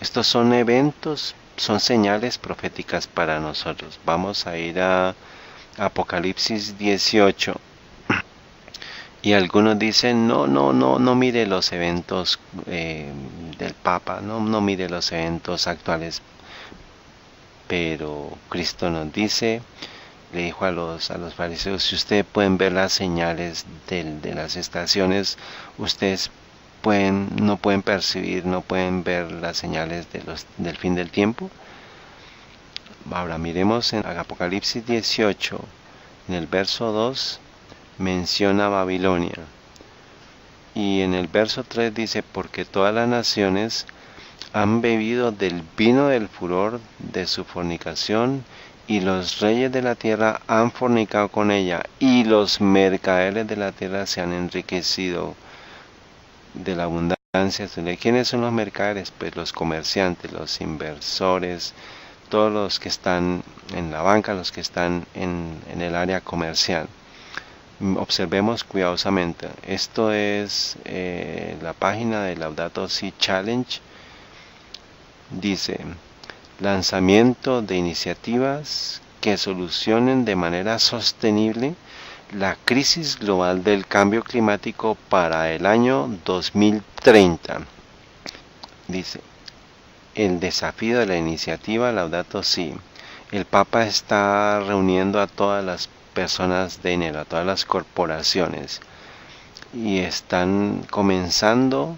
estos son eventos, son señales proféticas para nosotros. Vamos a ir a Apocalipsis 18. Y algunos dicen, no mire los eventos del Papa, no mire los eventos actuales. Pero Cristo nos dice, le dijo a los fariseos, si ustedes pueden ver las señales de las estaciones, ustedes no pueden percibir, no pueden ver las señales del fin del tiempo. Ahora miremos en Apocalipsis 18, en el verso 2, menciona Babilonia. Y en el verso 3 dice, porque todas las naciones han bebido del vino del furor de su fornicación, y los reyes de la tierra han fornicado con ella, y los mercaderes de la tierra se han enriquecido de la abundancia. ¿Quiénes son los mercaderes? Pues los comerciantes, los inversores, todos los que están en la banca, los que están en el área comercial. Observemos cuidadosamente. Esto es la página de Laudato Si Challenge. Dice, lanzamiento de iniciativas que solucionen de manera sostenible la crisis global del cambio climático para el año 2030. Dice, el desafío de la iniciativa Laudato Si. El Papa está reuniendo a todas las personas de enero, a todas las corporaciones, y están comenzando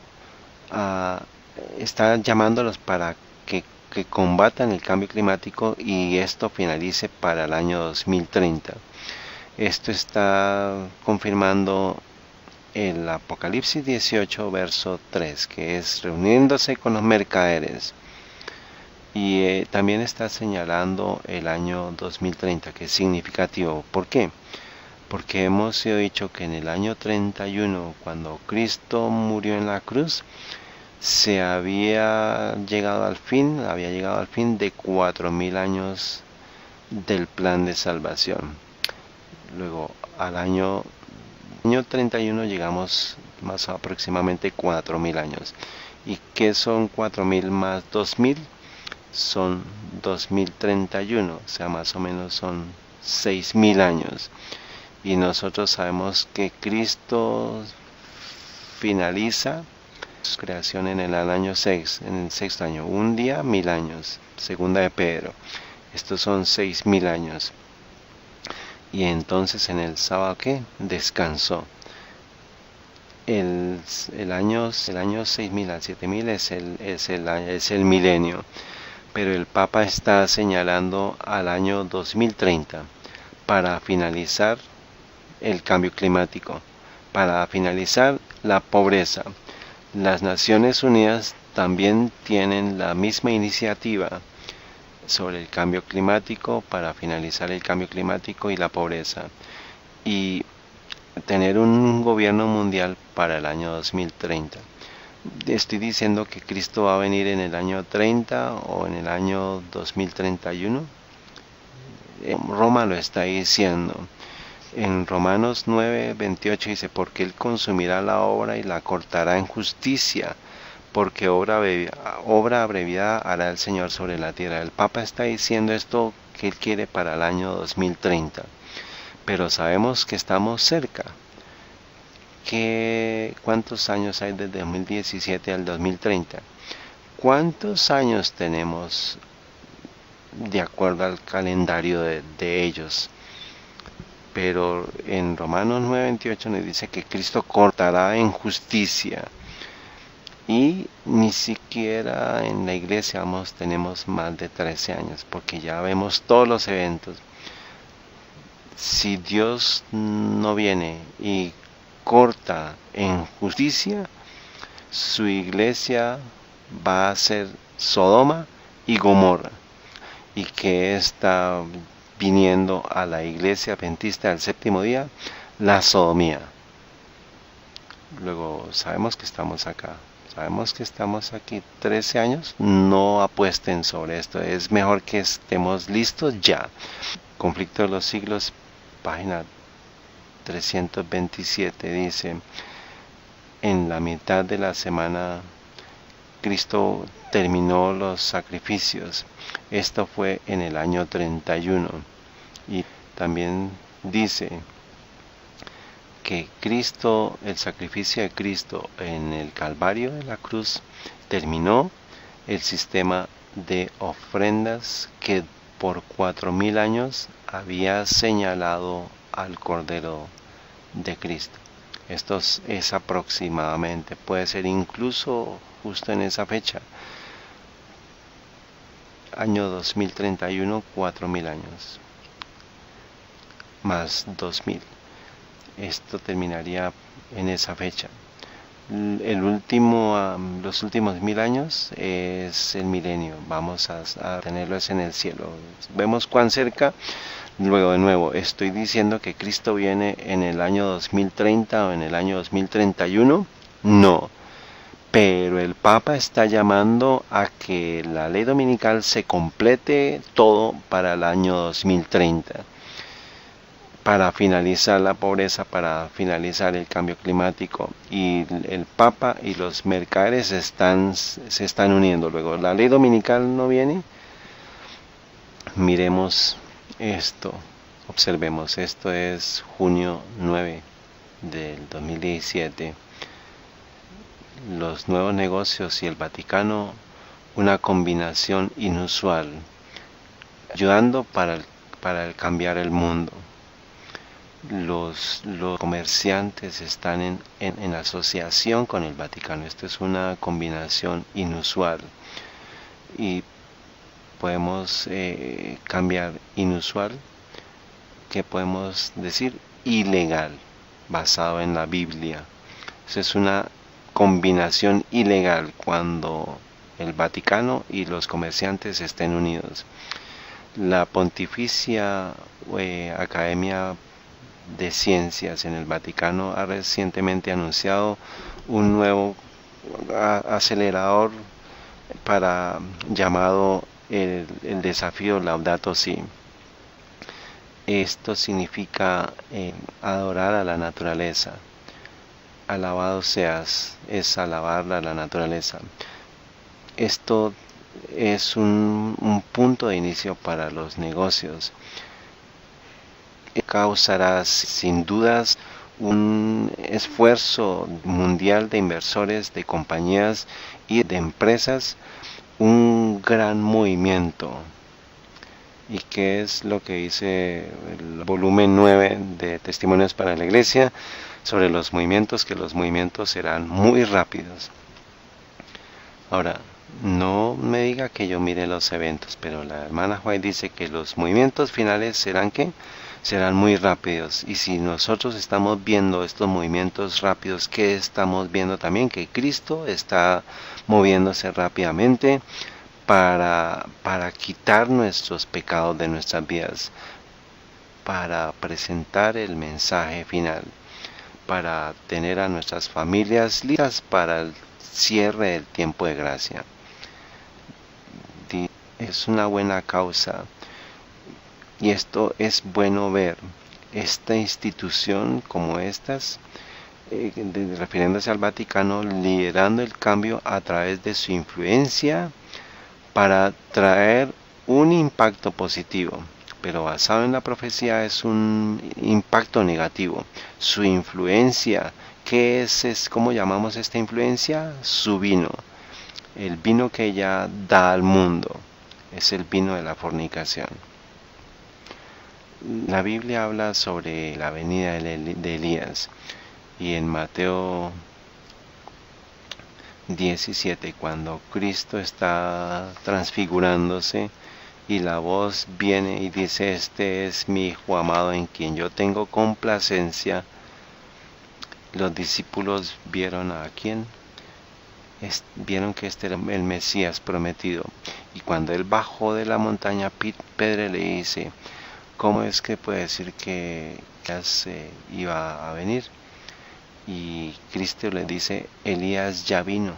está llamándolos para que combatan el cambio climático y esto finalice para el año 2030. Esto está confirmando el Apocalipsis 18, verso 3, que es reuniéndose con los mercaderes. Y también está señalando el año 2030, que es significativo. ¿Por qué? Porque hemos sido dicho que en el año 31, cuando Cristo murió en la cruz, había llegado al fin de 4000 años del plan de salvación. Luego al año 31 llegamos más aproximadamente 4000 años. ¿Y qué son 4000 más 2000? Son 2031, o sea, más o menos son 6000 años. Y nosotros sabemos que Cristo finaliza su creación en el año 6, en el sexto año. Un día, 1000 años. Segunda de Pedro. Estos son 6000 años. Y entonces en el sábado, ¿qué? Descansó. El año 6000 al 7000 es el milenio. Pero el Papa está señalando al año 2030 para finalizar el cambio climático, para finalizar la pobreza. Las Naciones Unidas también tienen la misma iniciativa sobre el cambio climático, para finalizar el cambio climático y la pobreza, y tener un gobierno mundial para el año 2030. Estoy diciendo que Cristo va a venir en el año 30 o en el año 2031. Roma lo está diciendo. En Romanos 9:28 dice, porque Él consumirá la obra y la cortará en justicia, porque obra abreviada hará el Señor sobre la tierra. El Papa está diciendo esto que Él quiere para el año 2030, pero sabemos que estamos cerca. ¿Cuántos años hay desde 2017 al 2030? ¿Cuántos años tenemos de acuerdo al calendario de ellos? Pero en Romanos 9:28 nos dice que Cristo cortará en justicia. Y ni siquiera en la iglesia tenemos más de 13 años, porque ya vemos todos los eventos. Si Dios no viene y corta en justicia, su iglesia va a ser Sodoma y Gomorra. ¿Y que está viniendo a la iglesia adventista del séptimo día? La sodomía. Luego sabemos que estamos acá. Sabemos que estamos aquí 13 años. No apuesten sobre esto. Es mejor que estemos listos ya. Conflicto de los siglos, página 327, dice, en la mitad de la semana Cristo terminó los sacrificios. Esto fue en el año 31. Y también dice que Cristo, el sacrificio de Cristo en el Calvario de la cruz, terminó el sistema de ofrendas que por 4000 años había señalado al Cordero de Cristo. Esto es aproximadamente, puede ser incluso justo en esa fecha, año 2031, 4000 años, más 2000. Esto terminaría en esa fecha. Los últimos 1000 años es el milenio. Vamos a tenerlos en el cielo. Vemos cuán cerca. Luego, de nuevo, estoy diciendo que Cristo viene en el año 2030 o en el año 2031. No. Pero el Papa está llamando a que la ley dominical se complete todo para el año 2030. Para finalizar la pobreza, para finalizar el cambio climático, y el Papa y los mercaderes se están uniendo. Luego, la ley dominical no viene, Miremos esto, observemos, esto es junio 9 del 2017. Los nuevos negocios y el Vaticano, una combinación inusual, ayudando para cambiar el mundo. Los comerciantes están en asociación con el Vaticano. Esto es una combinación inusual y podemos cambiar inusual, que podemos decir ilegal, basado en la Biblia. Esa es una combinación ilegal cuando el Vaticano y los comerciantes estén unidos. La Pontificia Academia de Ciencias en el Vaticano ha recientemente anunciado un nuevo acelerador llamado el desafío Laudato Si. Esto significa adorar a la naturaleza. Alabado seas, es alabar a la naturaleza. Esto es un punto de inicio para los negocios. Causará sin dudas un esfuerzo mundial de inversores, de compañías y de empresas, un gran movimiento. ¿Y qué es lo que dice el volumen 9 de Testimonios para la Iglesia sobre los movimientos? Que los movimientos serán muy rápidos. Ahora, no me diga que yo mire los eventos, pero la hermana White dice que los movimientos finales serán muy rápidos. Y si nosotros estamos viendo estos movimientos rápidos, ¿qué estamos viendo también? Que Cristo está moviéndose rápidamente para quitar nuestros pecados de nuestras vidas, para presentar el mensaje final, para tener a nuestras familias listas para el cierre del tiempo de gracia. Es una buena causa, y esto es bueno ver. Esta institución como estas, refiriéndose al Vaticano, liderando el cambio a través de su influencia para traer un impacto positivo, pero basado en la profecía es un impacto negativo. Su influencia, ¿qué es? ¿Cómo llamamos esta influencia? Su vino. El vino que ella da al mundo es el vino de la fornicación. La Biblia habla sobre la venida de Elías, y en Mateo 17, cuando Cristo está transfigurándose y la voz viene y dice: este es mi Hijo amado en quien yo tengo complacencia, los discípulos vieron a quién, vieron que este era el Mesías prometido. Y cuando él bajó de la montaña, Pedro le dice: ¿cómo es que puede decir que Elías iba a venir? Y Cristo le dice: Elías ya vino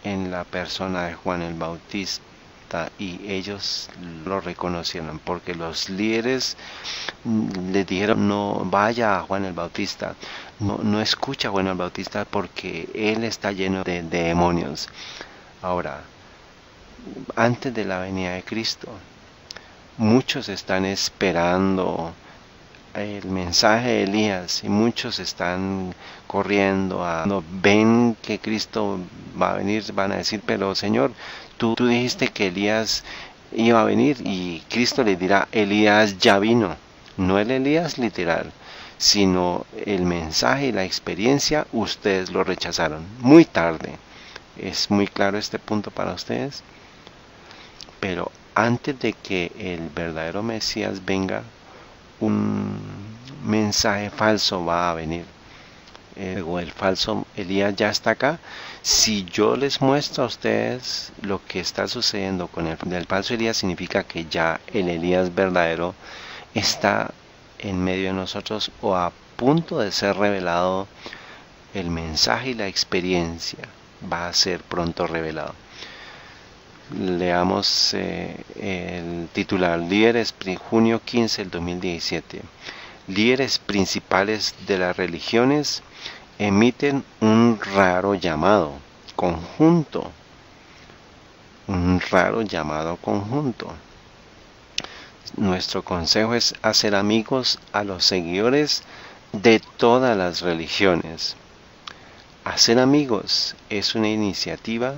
en la persona de Juan el Bautista, y ellos lo reconocieron, porque los líderes les dijeron: no vaya a Juan el Bautista, no escucha a Juan el Bautista, porque él está lleno de demonios. Ahora, antes de la venida de Cristo, muchos están esperando el mensaje de Elías, y muchos están corriendo cuando ven que Cristo va a venir, van a decir: pero Señor, tú dijiste que Elías iba a venir. Y Cristo les dirá: Elías ya vino. No el Elías literal, sino el mensaje y la experiencia, ustedes lo rechazaron muy tarde. ¿Es muy claro este punto para ustedes? Pero antes de que el verdadero Mesías venga, un mensaje falso va a venir. El falso Elías ya está acá. Si yo les muestro a ustedes lo que está sucediendo con el falso Elías, significa que ya el Elías verdadero está en medio de nosotros, o a punto de ser revelado. El mensaje y la experiencia va a ser pronto revelado. Leamos el titular: Líderes, junio 15 del 2017. Líderes principales de las religiones emiten un raro llamado conjunto. Un raro llamado conjunto. nuestro consejo es hacer amigos a los seguidores de todas las religiones. Hacer amigos es una iniciativa.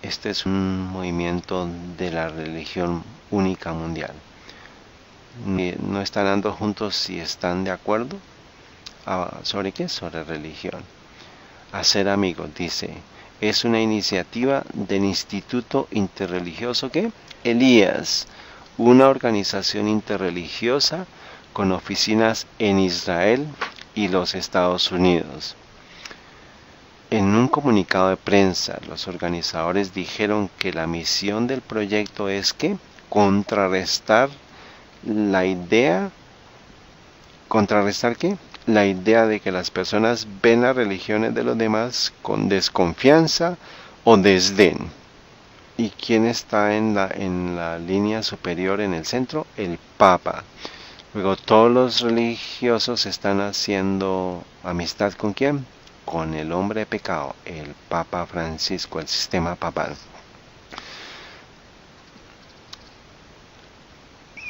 Este es un movimiento de la religión única mundial. No están andando juntos si están de acuerdo. ¿Sobre qué? Sobre religión. Hacer amigos, dice, es una iniciativa del Instituto Interreligioso ¿qué? Elías, una organización interreligiosa con oficinas en Israel y los Estados Unidos. En un comunicado de prensa, los organizadores dijeron que la misión del proyecto es que contrarrestar qué? La idea de que las personas ven las religiones de los demás con desconfianza o desdén. ¿Y quién está en la línea superior en el centro? El Papa. Luego todos los religiosos están haciendo amistad ¿con quién? Con el hombre de pecado, el Papa Francisco, el sistema papal.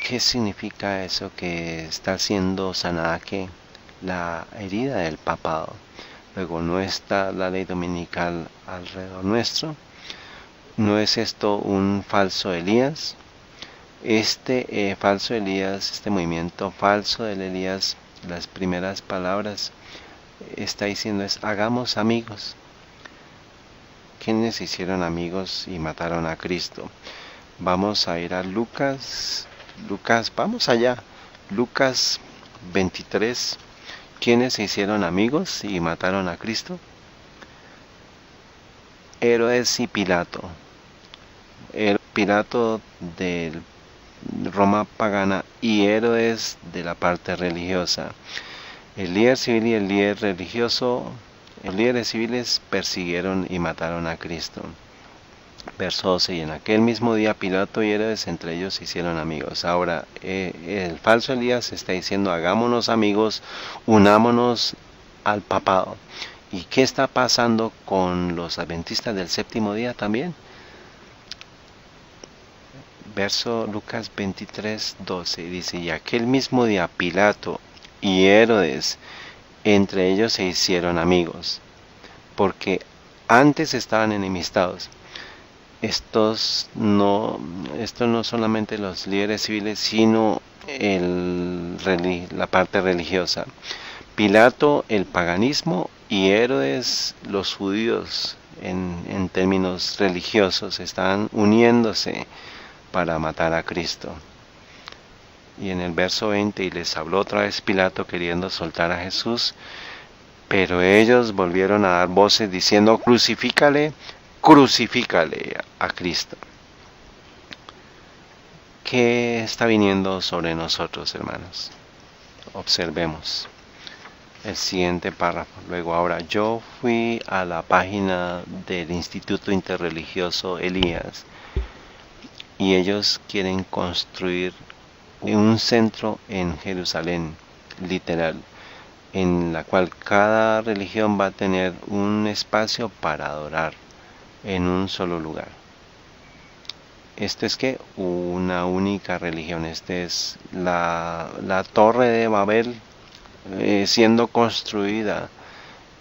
¿Qué significa eso? Que está siendo sanada ¿qué? La herida del papado. Luego no está la ley dominical alrededor nuestro. ¿No es esto un falso Elías? Falso Elías, este movimiento falso del Elías, las primeras palabras está diciendo es hagamos amigos. ¿Quiénes hicieron amigos y mataron a Cristo? Vamos a ir a Lucas, vamos allá, Lucas 23. ¿Quiénes se hicieron amigos y mataron a Cristo? Herodes y Pilato. Pilato de Roma pagana y Herodes de la parte religiosa. El líder civil y el líder religioso, los líderes civiles persiguieron y mataron a Cristo. Verso 12, y en aquel mismo día Pilato y Herodes entre ellos se hicieron amigos. Ahora, el falso Elías está diciendo hagámonos amigos, unámonos al papado. ¿Y qué está pasando con los adventistas del séptimo día también? Verso Lucas 23, 12 dice, y aquel mismo día Pilato y Herodes entre ellos se hicieron amigos, porque antes estaban enemistados. Esto no solamente los líderes civiles, sino la parte religiosa. Pilato el paganismo y Herodes los judíos en términos religiosos están uniéndose para matar a Cristo. Y en el verso 20, y les habló otra vez Pilato queriendo soltar a Jesús, pero ellos volvieron a dar voces diciendo crucifícale a Cristo. ¿Qué está viniendo sobre nosotros, hermanos? Observemos el siguiente párrafo. Luego, ahora, yo fui a la página del Instituto Interreligioso Elías y ellos quieren construir un centro en Jerusalén, literal, en la cual cada religión va a tener un espacio para adorar en un solo lugar. Esto es que una única religión. Este es la torre de Babel siendo construida.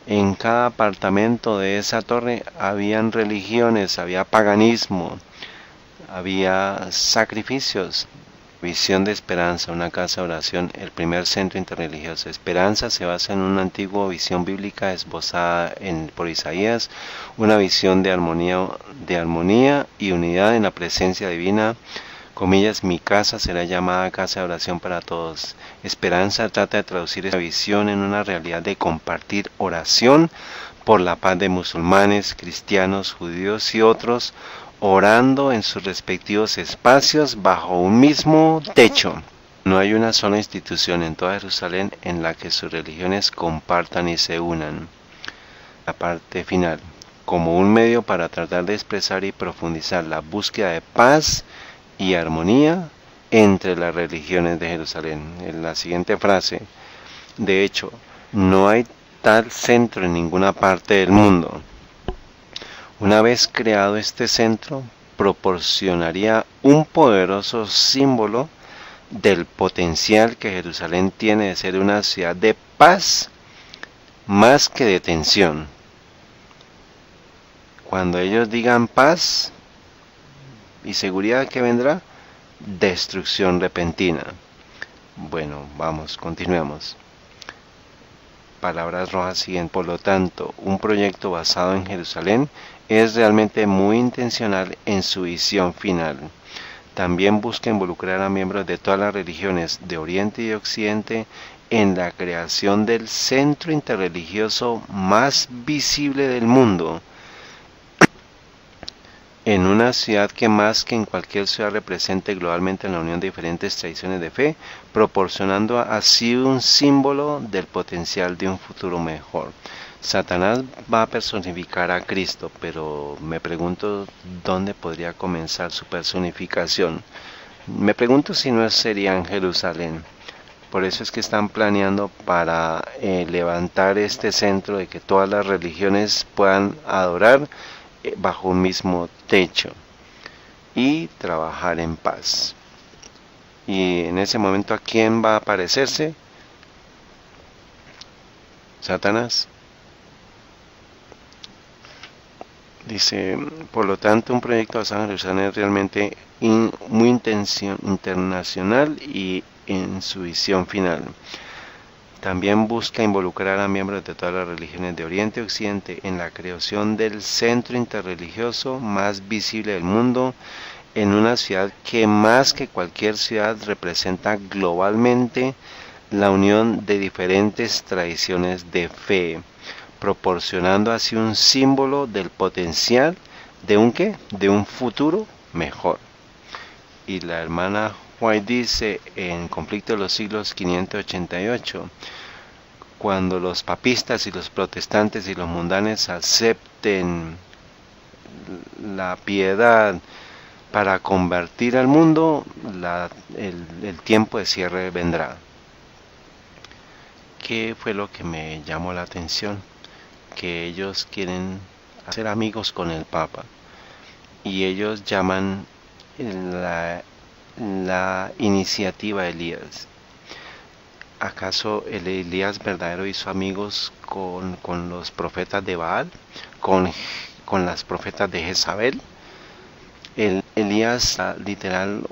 En cada apartamento de esa torre habían religiones, había paganismo, había sacrificios. Visión de Esperanza, una casa de oración, el primer centro interreligioso. Esperanza se basa en una antigua visión bíblica esbozada por Isaías, una visión de armonía y unidad en la presencia divina. Comillas, mi casa será llamada casa de oración para todos. Esperanza trata de traducir esta visión en una realidad de compartir oración por la paz de musulmanes, cristianos, judíos y otros, orando en sus respectivos espacios bajo un mismo techo. No hay una sola institución en toda Jerusalén en la que sus religiones compartan y se unan. La parte final, como un medio para tratar de expresar y profundizar la búsqueda de paz y armonía entre las religiones de Jerusalén. En la siguiente frase, de hecho, no hay tal centro en ninguna parte del mundo. Una vez creado este centro, proporcionaría un poderoso símbolo del potencial que Jerusalén tiene de ser una ciudad de paz más que de tensión. Cuando ellos digan paz y seguridad, ¿qué vendrá? Destrucción repentina. Bueno, vamos, continuemos. Palabras rojas siguen. Por lo tanto, un proyecto basado en Jerusalén es realmente muy intencional en su visión final. También busca involucrar a miembros de todas las religiones de Oriente y Occidente en la creación del centro interreligioso más visible del mundo, en una ciudad que más que en cualquier ciudad represente globalmente la unión de diferentes tradiciones de fe, proporcionando así un símbolo del potencial de un futuro mejor. Satanás va a personificar a Cristo, pero me pregunto dónde podría comenzar su personificación. Me pregunto si no sería en Jerusalén. Por eso es que están planeando para levantar este centro de que todas las religiones puedan adorar bajo un mismo techo y trabajar en paz. Y en ese momento, ¿a quién va a aparecerse? Satanás. Dice, por lo tanto, un proyecto basado en Jerusalén es realmente muy internacional y en su visión final. También busca involucrar a miembros de todas las religiones de Oriente y Occidente en la creación del centro interreligioso más visible del mundo, en una ciudad que más que cualquier ciudad representa globalmente la unión de diferentes tradiciones de fe, proporcionando así un símbolo del potencial de un ¿qué? De un futuro mejor. Y la hermana White dice en Conflicto de los Siglos 588, cuando los papistas y los protestantes y los mundanes acepten la piedad para convertir al mundo, el tiempo de cierre vendrá. ¿Qué fue lo que me llamó la atención? Que ellos quieren hacer amigos con el Papa y ellos llaman la iniciativa Elías. ¿Acaso el Elías verdadero hizo amigos con los profetas de Baal? ¿Con las profetas de Jezabel? El Elías literal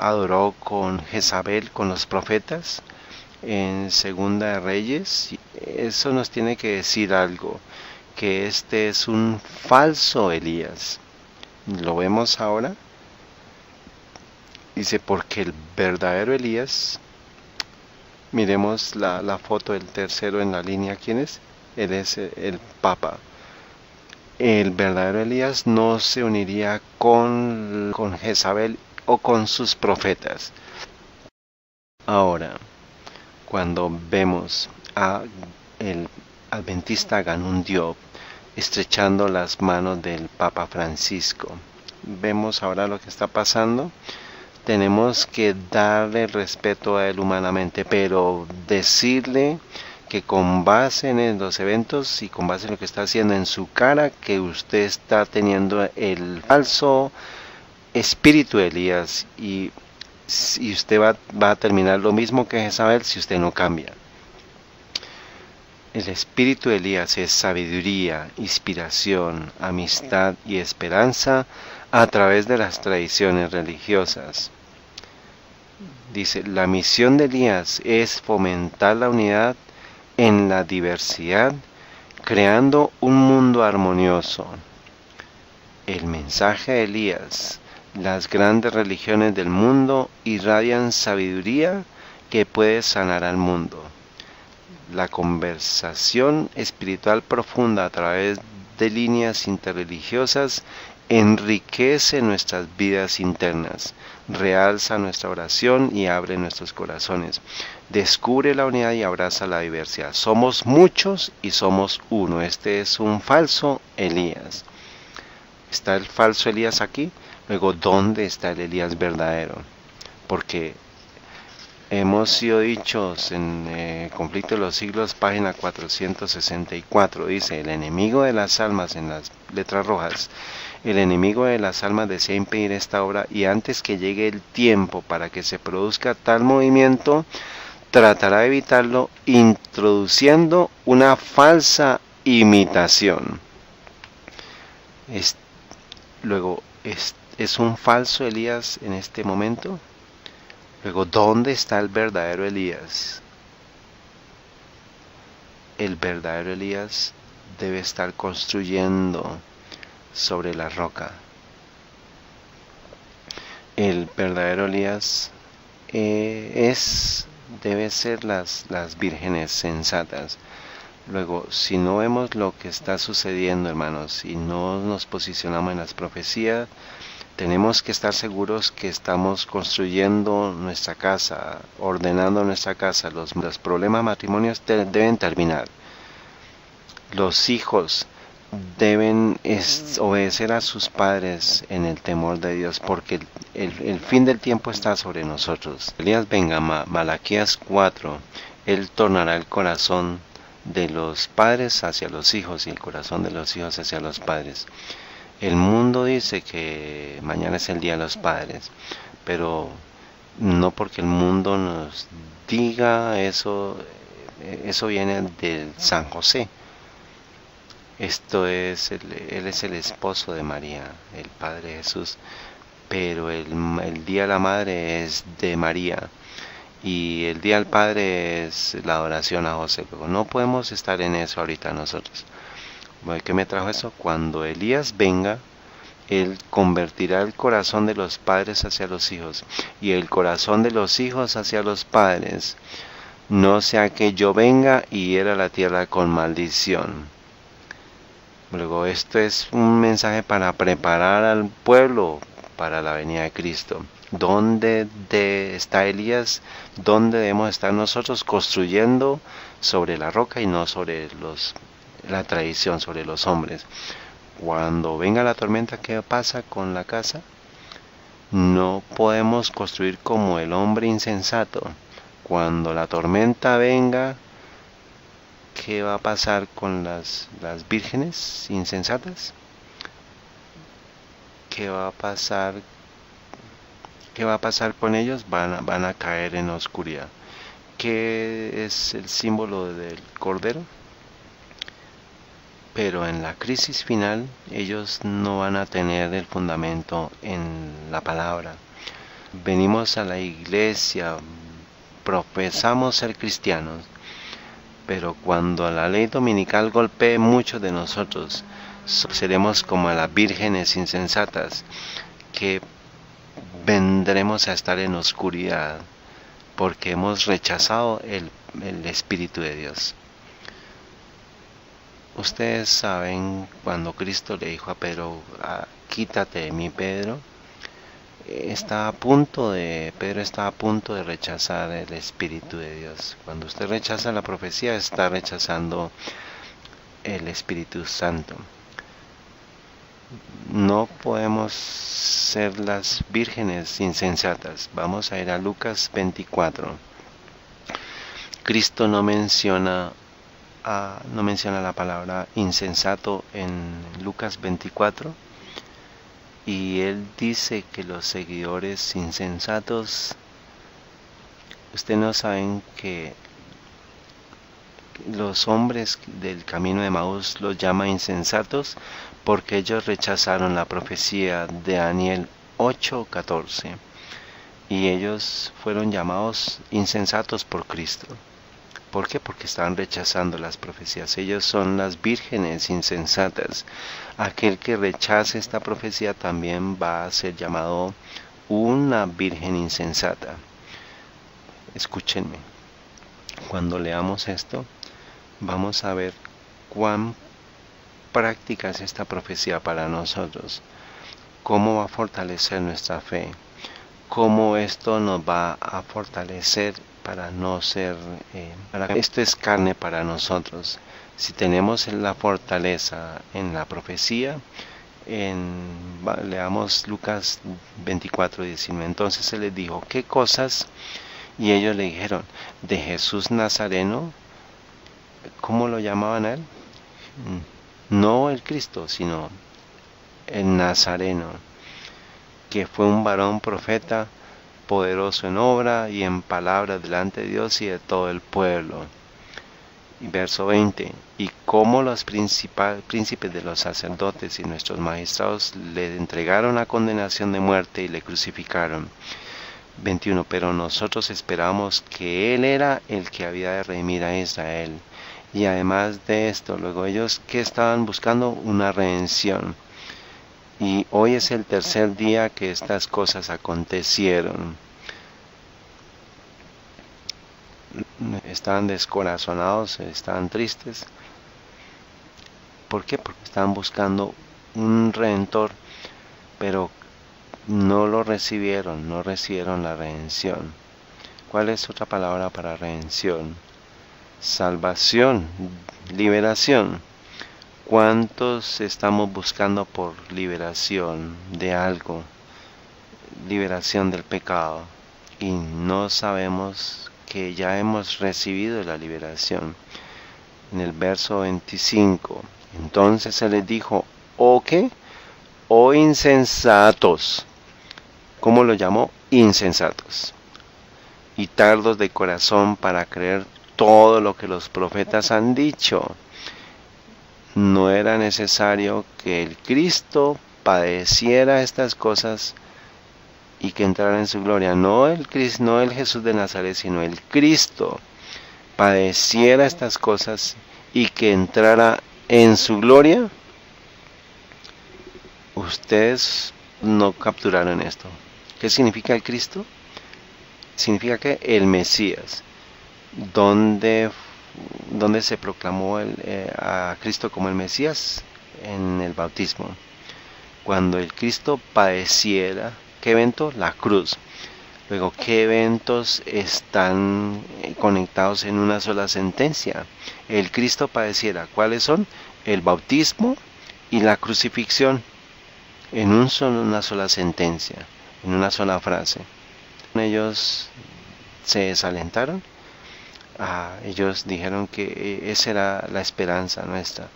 adoró con Jezabel, con los profetas en Segunda de Reyes. Eso nos tiene que decir algo, que este es un falso Elías. ¿Lo vemos ahora? Dice, porque el verdadero Elías, miremos la foto del tercero en la línea, ¿quién es? Él es el Papa. El verdadero Elías no se uniría con Jezabel o con sus profetas. Ahora, cuando vemos a el adventista Ganun Diop estrechando las manos del Papa Francisco, vemos ahora lo que está pasando. Tenemos que darle respeto a él humanamente, pero decirle que con base en los eventos y con base en lo que está haciendo en su cara, que usted está teniendo el falso espíritu de Elías y usted va a terminar lo mismo que Jezabel si usted no cambia. El espíritu de Elías es sabiduría, inspiración, amistad y esperanza a través de las tradiciones religiosas. Dice, la misión de Elías es fomentar la unidad en la diversidad, creando un mundo armonioso. El mensaje de Elías, las grandes religiones del mundo irradian sabiduría que puede sanar al mundo. La conversación espiritual profunda a través de líneas interreligiosas enriquece nuestras vidas internas, realza nuestra oración y abre nuestros corazones. Descubre la unidad y abraza la diversidad. Somos muchos y somos uno. Este es un falso Elías. ¿Está el falso Elías aquí? Luego, ¿dónde está el Elías verdadero? Porque Hemos sido dichos en Conflicto de los Siglos, página 464, dice, el enemigo de las almas, en las letras rojas, el enemigo de las almas desea impedir esta obra y antes que llegue el tiempo para que se produzca tal movimiento, tratará de evitarlo introduciendo una falsa imitación. Luego, ¿es un falso Elías en este momento? Luego, ¿dónde está el verdadero Elías? El verdadero Elías debe estar construyendo sobre la roca. El verdadero Elías debe ser las vírgenes sensatas. Luego, si no vemos lo que está sucediendo, hermanos, y no nos posicionamos en las profecías, tenemos que estar seguros que estamos construyendo nuestra casa, ordenando nuestra casa. Los problemas matrimonios deben terminar. Los hijos deben obedecer a sus padres en el temor de Dios, porque el fin del tiempo está sobre nosotros. Elías venga, Malaquías 4, Él tornará el corazón de los padres hacia los hijos y el corazón de los hijos hacia los padres. El mundo dice que mañana es el día de los padres, pero no porque el mundo nos diga eso, eso viene del San José. Él es el esposo de María, el Padre Jesús, pero el Día de la Madre es de María y el Día del Padre es la adoración a José. Pero no podemos estar en eso ahorita nosotros. ¿Qué me trajo eso? Cuando Elías venga, Él convertirá el corazón de los padres hacia los hijos y el corazón de los hijos hacia los padres, no sea que yo venga y hiera la tierra con maldición. Luego, esto es un mensaje para preparar al pueblo para la venida de Cristo. ¿Dónde está Elías? ¿Dónde debemos estar nosotros? Construyendo sobre la roca y no sobre la tradición, sobre los hombres. Cuando venga la tormenta, ¿qué pasa con la casa? No podemos construir como el hombre insensato. Cuando la tormenta venga, ¿qué va a pasar con las vírgenes insensatas? ¿Qué va a pasar? ¿Qué va a pasar con ellos? Van a caer en la oscuridad. ¿Qué es el símbolo del Cordero? Pero en la crisis final ellos no van a tener el fundamento en la palabra. Venimos a la iglesia, profesamos ser cristianos, pero cuando la ley dominical golpee muchos de nosotros, seremos como las vírgenes insensatas que vendremos a estar en oscuridad porque hemos rechazado el Espíritu de Dios. Ustedes saben cuando Cristo le dijo a Pedro, quítate de mí, Pedro. Pedro está a punto de rechazar el Espíritu de Dios. Cuando usted rechaza la profecía, está rechazando el Espíritu Santo. No podemos ser las vírgenes insensatas. Vamos a ir a Lucas 24. Cristo no menciona la palabra insensato en Lucas 24 y él dice que los seguidores insensatos, ustedes no saben que los hombres del camino de Maús los llama insensatos porque ellos rechazaron la profecía de Daniel 8:14 y ellos fueron llamados insensatos por Cristo. ¿Por qué? Porque estaban rechazando las profecías. Ellos son las vírgenes insensatas. Aquel que rechace esta profecía también va a ser llamado una virgen insensata. Escúchenme. Cuando leamos esto, vamos a ver cuán práctica es esta profecía para nosotros. Cómo va a fortalecer nuestra fe. Cómo esto nos va a fortalecer para no ser, esto es carne para nosotros. Si tenemos la fortaleza en la profecía, leamos Lucas 24:19. Entonces se les dijo, ¿qué cosas Y ellos le dijeron, de Jesús Nazareno. ¿Cómo lo llamaban a él? No el Cristo, sino el Nazareno, que fue un varón profeta, poderoso en obra y en palabra delante de Dios y de todo el pueblo. Y verso 20, y como los príncipes de los sacerdotes y nuestros magistrados le entregaron a condenación de muerte y le crucificaron. 21, pero nosotros esperamos que Él era el que había de redimir a Israel. Y además de esto, luego ellos que estaban buscando una redención. Y hoy es el tercer día que estas cosas acontecieron. Estaban descorazonados, estaban tristes. ¿Por qué? Porque estaban buscando un redentor, pero no lo recibieron, no recibieron la redención. ¿Cuál es otra palabra para redención? Salvación, liberación. ¿Cuántos estamos buscando por liberación de algo? Liberación del pecado. Y no sabemos que ya hemos recibido la liberación. En el verso 25. Entonces se les dijo, ¿o qué? ¿O insensatos? ¿Cómo lo llamó? Insensatos. Y tardos de corazón para creer todo lo que los profetas han dicho. No era necesario que el Cristo padeciera estas cosas y que entrara en su gloria. No el Jesús de Nazaret, sino el Cristo padeciera estas cosas y que entrara en su gloria. Ustedes no capturaron esto. ¿Qué significa el Cristo? Significa que el Mesías. ¿Dónde se proclamó a Cristo como el Mesías? En el bautismo. Cuando el Cristo padeciera, ¿qué evento? La cruz. Luego, ¿qué eventos están conectados en una sola sentencia? El Cristo padeciera. ¿Cuáles son? El bautismo y la crucifixión. En una sola sentencia, en una sola frase. Ellos se desalentaron. Ellos dijeron que esa era la esperanza nuestra,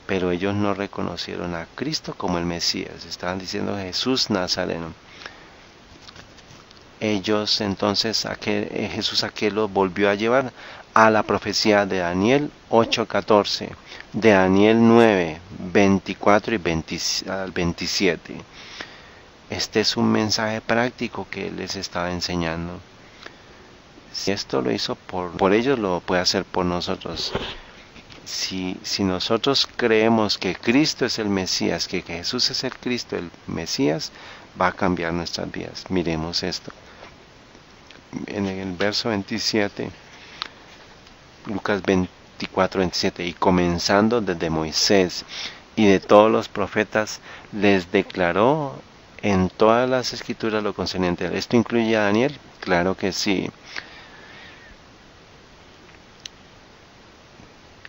pero ellos no reconocieron a Cristo como el Mesías. Estaban diciendo Jesús Nazareno. Ellos entonces, Jesús a qué los volvió a llevar? A la profecía de Daniel 8:14, de Daniel 9, 24 y 27. Este es un mensaje práctico que Él les estaba enseñando. Si esto lo hizo por ellos, lo puede hacer por nosotros. Si nosotros creemos que Cristo es el Mesías, que Jesús es el Cristo, el Mesías, va a cambiar nuestras vidas. Miremos esto. En el verso 27, Lucas 24, 27, y comenzando desde Moisés y de todos los profetas, les declaró en todas las escrituras lo concerniente. ¿Esto incluye a Daniel? Claro que sí.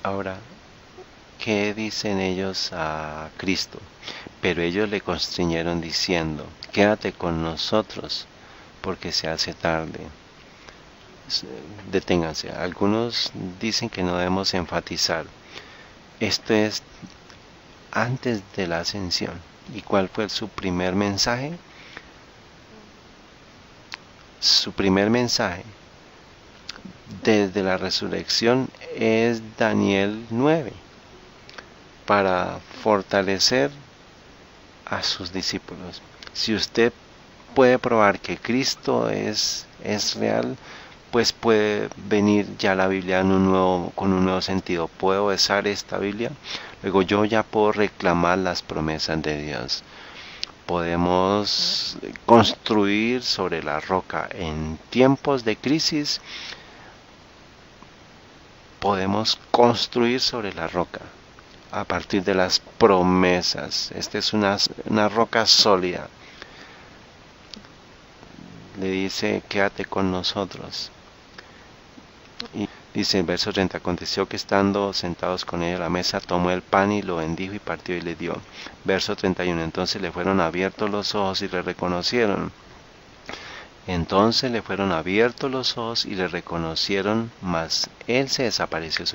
Ahora, ¿qué dicen ellos a Cristo? Pero ellos le constriñeron diciendo, quédate con nosotros, porque se hace tarde. Deténganse. Algunos dicen que no debemos enfatizar. Esto es antes de la ascensión. ¿Y cuál fue su primer mensaje? Su primer mensaje desde la resurrección es Daniel 9, para fortalecer a sus discípulos. Si usted puede probar que Cristo es real, pues puede venir ya la Biblia con un nuevo sentido. Puedo besar esta Biblia, luego yo ya puedo reclamar las promesas de Dios. Podemos construir sobre la roca en tiempos de crisis. Podemos construir sobre la roca a partir de las promesas. Esta es una roca sólida. Le dice, quédate con nosotros. Y dice el verso 30, aconteció que estando sentados con ellos a la mesa, tomó el pan y lo bendijo y partió y le dio. Verso 31, entonces le fueron abiertos los ojos y le reconocieron. Entonces le fueron abiertos los ojos y le reconocieron, mas él se desapareció de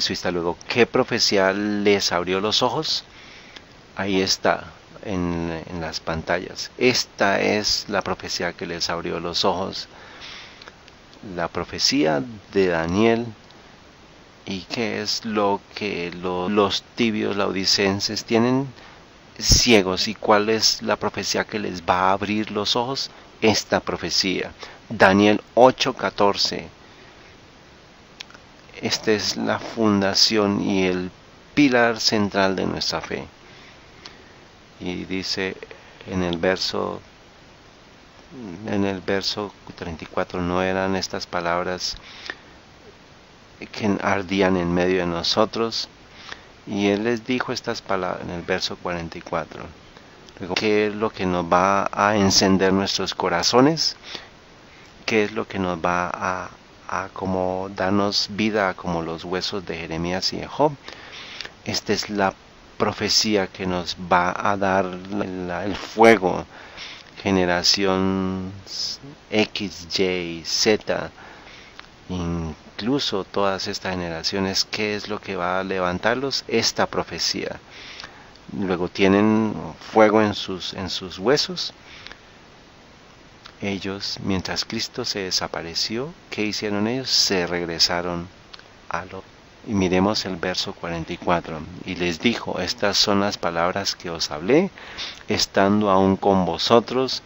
su vista. Luego, ¿qué profecía les abrió los ojos? Ahí está, en las pantallas. Esta es la profecía que les abrió los ojos. La profecía de Daniel. ¿Y qué es lo que los tibios laodicenses tienen? Ciegos. ¿Y cuál es la profecía que les va a abrir los ojos? Esta profecía. Daniel 8:14. Esta es la fundación y el pilar central de nuestra fe. Y dice en el verso 34, no eran estas palabras que ardían en medio de nosotros. Y él les dijo estas palabras en el verso 44. Luego, ¿qué es lo que nos va a encender nuestros corazones? ¿Qué es lo que nos va a como darnos vida como los huesos de Jeremías y de Job? Esta es la profecía que nos va a dar el fuego. Generación X, Y, Z, incluso todas estas generaciones, ¿qué es lo que va a levantarlos? Esta profecía. Luego tienen fuego en sus huesos. Ellos, mientras Cristo se desapareció, ¿qué hicieron ellos? Se regresaron a lo. Y miremos el verso 44. Y les dijo, estas son las palabras que os hablé, estando aún con vosotros,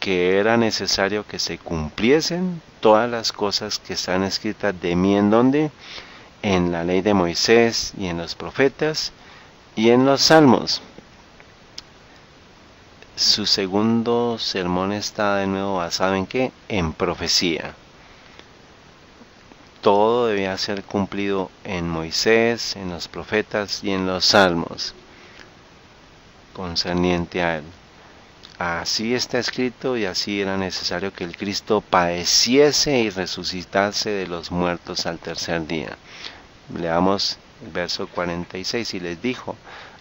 que era necesario que se cumpliesen todas las cosas que están escritas de mí. ¿En dónde? En la ley de Moisés y en los profetas y en los salmos. Su segundo sermón está de nuevo basado en ¿qué? En profecía. Todo debía ser cumplido en Moisés, en los profetas y en los salmos, concerniente a él. Así está escrito y así era necesario que el Cristo padeciese y resucitase de los muertos al tercer día. Leamos el verso 46 y les dijo,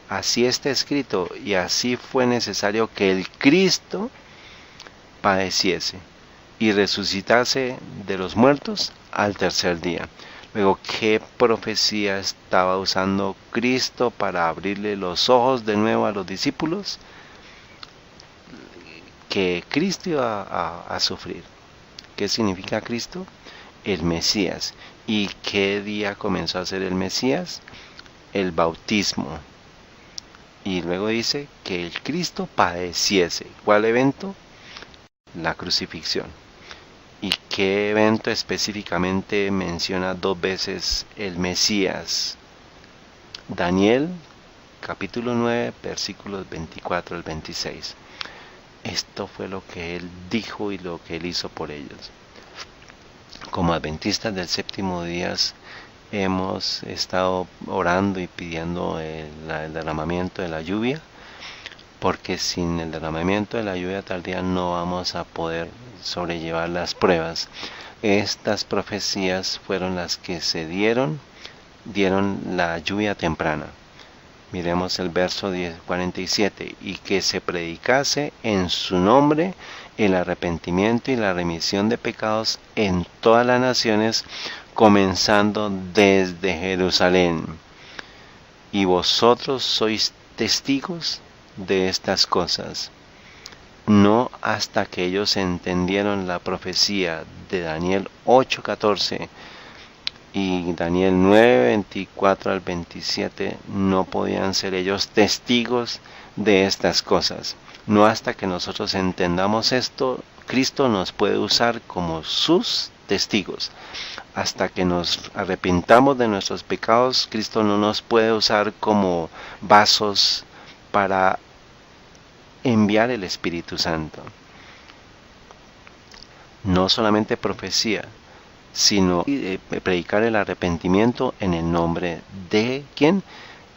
así está escrito y así fue necesario que el Cristo padeciese y resucitase de los muertos al tercer día. Luego, ¿qué profecía estaba usando Cristo para abrirle los ojos de nuevo a los discípulos? Que Cristo iba a sufrir. ¿Qué significa Cristo? El Mesías. ¿Y qué día comenzó a ser el Mesías? El bautismo. Y luego dice que el Cristo padeciese. ¿Cuál evento? La crucifixión. ¿Y qué evento específicamente menciona dos veces el Mesías? Daniel, capítulo 9, versículos 24 al 26. Esto fue lo que él dijo y lo que él hizo por ellos. Como adventistas del séptimo día, hemos estado orando y pidiendo el derramamiento de la lluvia, porque sin el derramamiento de la lluvia tardía no vamos a poder sobrellevar las pruebas. Estas profecías fueron las que se dieron la lluvia temprana. Miremos el verso 47, y que se predicase en su nombre el arrepentimiento y la remisión de pecados en todas las naciones, comenzando desde Jerusalén. Y vosotros sois testigos de estas cosas. No hasta que ellos entendieron la profecía de Daniel 8:14 y Daniel 9:24 al 27, no podían ser ellos testigos de estas cosas. No hasta que nosotros entendamos esto, Cristo nos puede usar como sus testigos. Hasta que nos arrepintamos de nuestros pecados, Cristo no nos puede usar como vasos para enviar el Espíritu Santo. No solamente profecía, sino predicar el arrepentimiento en el nombre de ¿quién?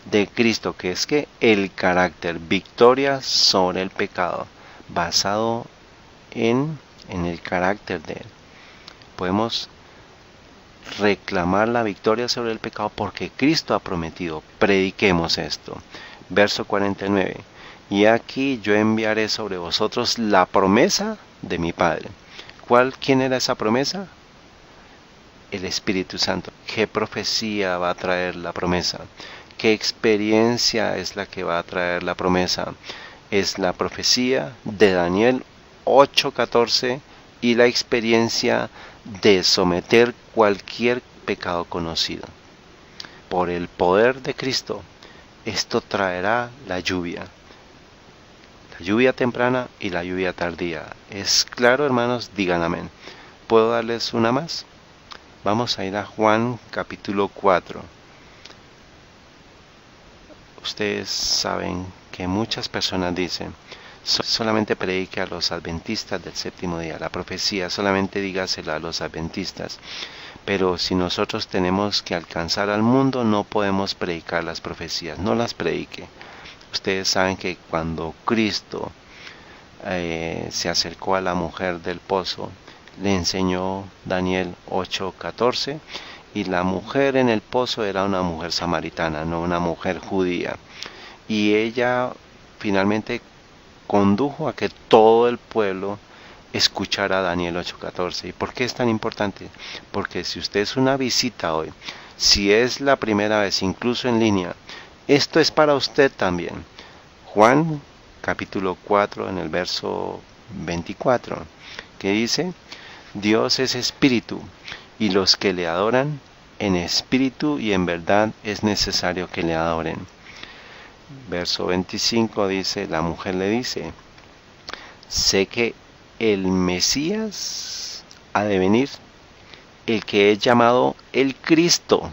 De Cristo, que es que el carácter, victoria sobre el pecado, basado en el carácter de él. Podemos reclamar la victoria sobre el pecado porque Cristo ha prometido. Prediquemos esto. Verso 49. Y aquí yo enviaré sobre vosotros la promesa de mi Padre. ¿Quién era esa promesa? El Espíritu Santo. ¿Qué profecía va a traer la promesa? ¿Qué experiencia es la que va a traer la promesa? Es la profecía de Daniel 8:14 y la experiencia de someter cualquier pecado conocido. Por el poder de Cristo, esto traerá la lluvia temprana y la lluvia tardía. ¿Es claro, hermanos? Digan amén. ¿Puedo darles una más? Vamos a ir a Juan capítulo 4. Ustedes saben que muchas personas dicen, solamente predique a los adventistas del séptimo día. La profecía solamente dígasela a los adventistas. Pero si nosotros tenemos que alcanzar al mundo, no podemos predicar las profecías. No las predique. Ustedes saben que cuando Cristo se acercó a la mujer del pozo, le enseñó Daniel 8:14, y la mujer en el pozo era una mujer samaritana, no una mujer judía. Y ella finalmente condujo a que todo el pueblo escuchara Daniel 8:14. ¿Y por qué es tan importante? Porque si usted es una visita hoy, si es la primera vez, incluso en línea, esto es para usted también. Juan capítulo 4 en el verso 24, que dice: Dios es espíritu, y los que le adoran en espíritu y en verdad es necesario que le adoren. Verso 25 dice, la mujer le dice: sé que el Mesías ha de venir, el que es llamado el Cristo.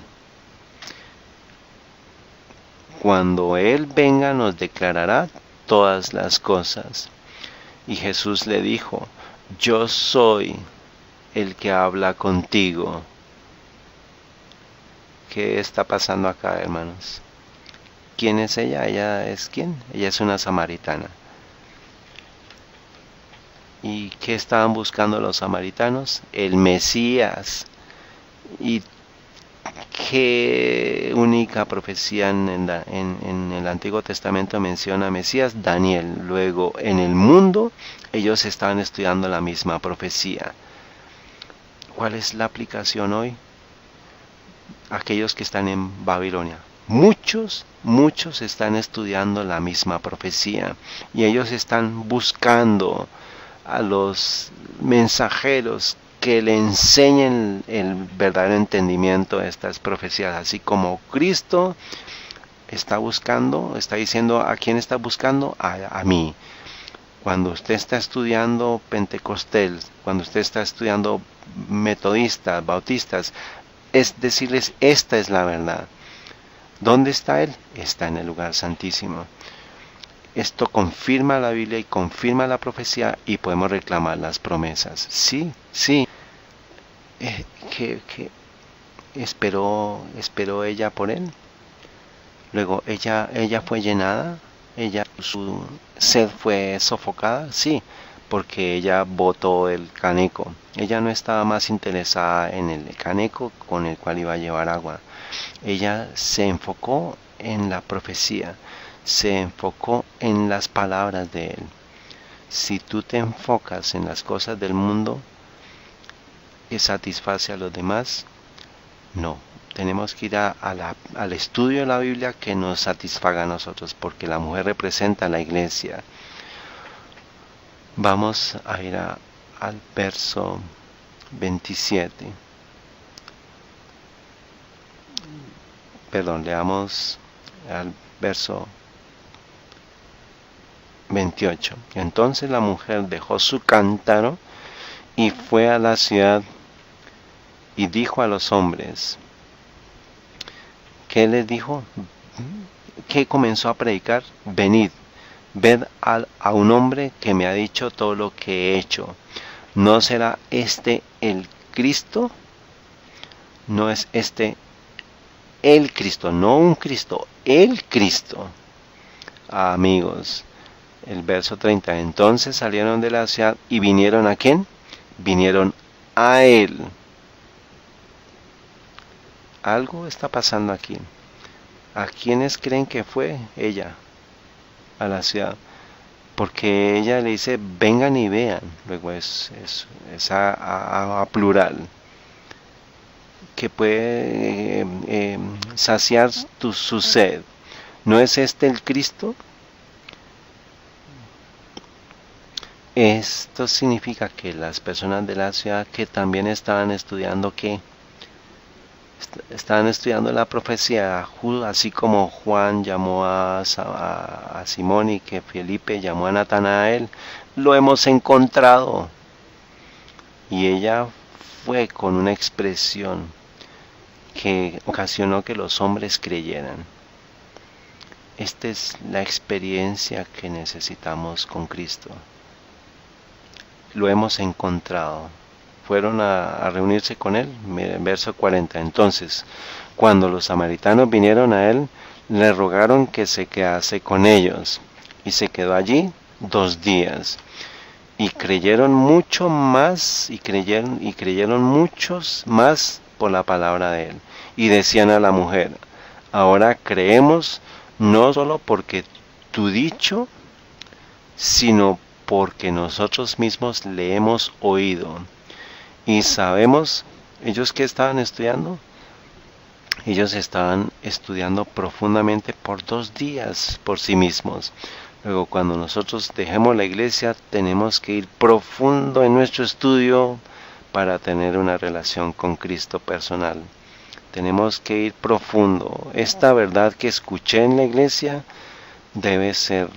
Cuando Él venga nos declarará todas las cosas. Y Jesús le dijo: yo soy el que habla contigo. ¿Qué está pasando acá, hermanos? ¿Quién es ella? ¿Ella es quién? Ella es una samaritana. ¿Y qué estaban buscando los samaritanos? El Mesías. ¿Y qué única profecía en el Antiguo Testamento menciona a Mesías? Daniel. Luego, en el mundo, ellos estaban estudiando la misma profecía. ¿Cuál es la aplicación hoy? Aquellos que están en Babilonia. Muchos están estudiando la misma profecía y ellos están buscando a los mensajeros que le enseñen el verdadero entendimiento de estas profecías, así como Cristo está buscando, está diciendo, ¿a quién está buscando? A mí. Cuando usted está estudiando Pentecostés, cuando usted está estudiando metodistas, bautistas, es decirles, esta es la verdad. ¿Dónde está Él? Está en el lugar santísimo. Esto confirma la Biblia y confirma la profecía y podemos reclamar las promesas. Sí. ¿Qué esperó ella por Él? Luego, ella fue llenada, su sed fue sofocada, sí, porque ella botó el caneco. Ella no estaba más interesada en el caneco con el cual iba a llevar agua. Ella se enfocó en la profecía, se enfocó en las palabras de Él. Si tú te enfocas en las cosas del mundo que satisface a los demás, no. Tenemos que ir al estudio de la Biblia que nos satisfaga a nosotros, porque la mujer representa a la iglesia. Vamos a ir al verso 27. Perdón, leamos al verso 28. Entonces la mujer dejó su cántaro y fue a la ciudad y dijo a los hombres. ¿Qué les dijo? ¿Qué comenzó a predicar? Venid, ved a un hombre que me ha dicho todo lo que he hecho. ¿No será este el Cristo? ¿No es este el Cristo? No un Cristo, el Cristo. Amigos, el verso 30. Entonces salieron de la ciudad y vinieron ¿a quién? Vinieron a Él. Algo está pasando aquí. ¿A quiénes creen que fue ella a la ciudad? porque ella le dice, vengan y vean, luego es a plural, que puede saciar su sed. ¿No es este el Cristo? Esto significa que las personas de la ciudad que también estaban estudiando, que estaban estudiando la profecía, así como Juan llamó a Simón y que Felipe llamó a Natanael, lo hemos encontrado. Y ella fue con una expresión que ocasionó que los hombres creyeran. Esta es la experiencia que necesitamos con Cristo. Lo hemos encontrado. Fueron a reunirse con él. Miren, verso 40. Entonces, cuando los samaritanos vinieron a él, le rogaron que se quedase con ellos. Y se quedó allí 2 días. Y creyeron mucho más, y creyeron muchos más por la palabra de él. Y decían a la mujer, ahora creemos no solo porque tu dicho, sino porque nosotros mismos le hemos oído. Y sabemos, ¿ellos qué estaban estudiando? Ellos estaban estudiando profundamente por 2 días por sí mismos. Luego, cuando nosotros dejemos la iglesia, tenemos que ir profundo en nuestro estudio para tener una relación con Cristo personal. Tenemos que ir profundo. Esta verdad que escuché en la iglesia debe ser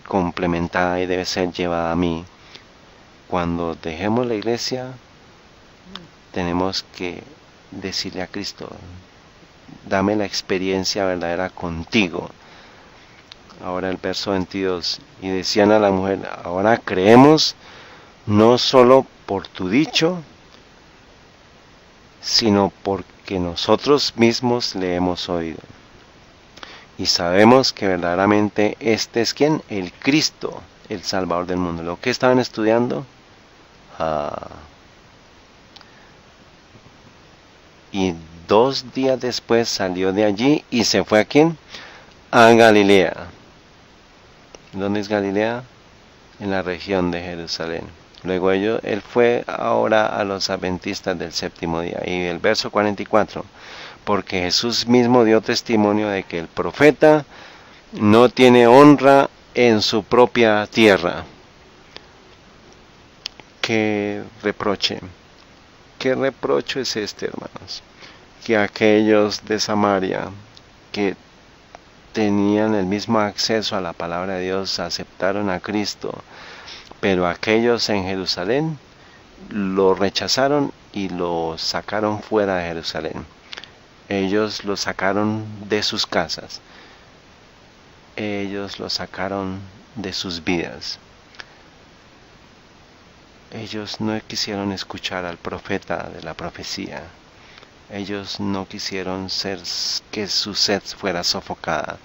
complementada y debe ser llevada a mí. Cuando dejemos la iglesia, tenemos que decirle a Cristo, dame la experiencia verdadera contigo. Ahora el verso 22, y decían a la mujer, ahora creemos no solo por tu dicho, sino porque nosotros mismos le hemos oído. Y sabemos que verdaderamente este es ¿quién? El Cristo, el Salvador del mundo. ¿Lo que estaban estudiando? Y 2 días después salió de allí y se fue ¿a quién? A Galilea. ¿Dónde es Galilea? En la región de Jerusalén. Luego él fue ahora a los adventistas del 7º día. Y el verso 44, porque Jesús mismo dio testimonio de que el profeta no tiene honra en su propia tierra. ¿Qué reproche es este, hermanos? Que aquellos de Samaria que tenían el mismo acceso a la palabra de Dios aceptaron a Cristo, pero aquellos en Jerusalén lo rechazaron y lo sacaron fuera de Jerusalén. Ellos lo sacaron de sus casas. Ellos lo sacaron de sus vidas. Ellos no quisieron escuchar al profeta de la profecía. Ellos no quisieron que su sed fuera sofocada,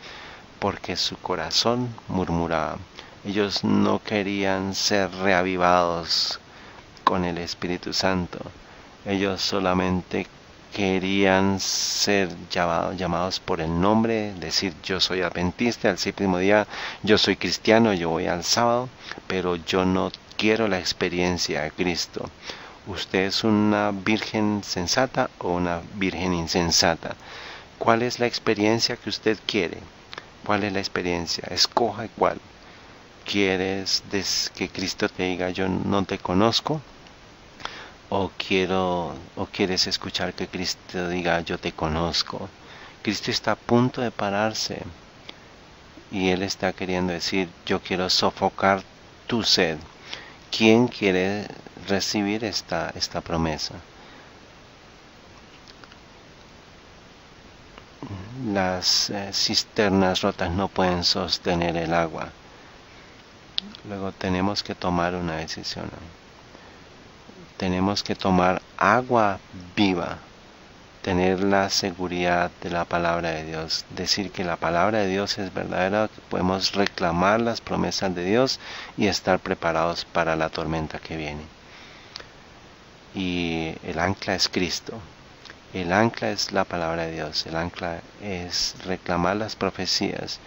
porque su corazón murmuraba. Ellos no querían ser reavivados con el Espíritu Santo. Ellos solamente querían ser llamados por el nombre, decir yo soy adventista, al 7º día yo soy cristiano, yo voy al sábado, pero yo no quiero la experiencia de Cristo. ¿Usted es una virgen sensata o una virgen insensata? ¿Cuál es la experiencia que usted quiere? ¿Cuál es la experiencia? Escoja cuál. ¿Quieres que Cristo te diga yo no te conozco? ¿O quieres escuchar que Cristo diga yo te conozco? Cristo está a punto de pararse y Él está queriendo decir yo quiero sofocar tu sed. ¿Quién quiere recibir esta promesa? Las cisternas rotas no pueden sostener el agua. Luego tenemos que tomar una decisión. Tenemos que tomar agua viva, tener la seguridad de la palabra de Dios, decir que la palabra de Dios es verdadera, que podemos reclamar las promesas de Dios y estar preparados para la tormenta que viene. Y el ancla es Cristo. El ancla es la palabra de Dios. El ancla es reclamar las profecías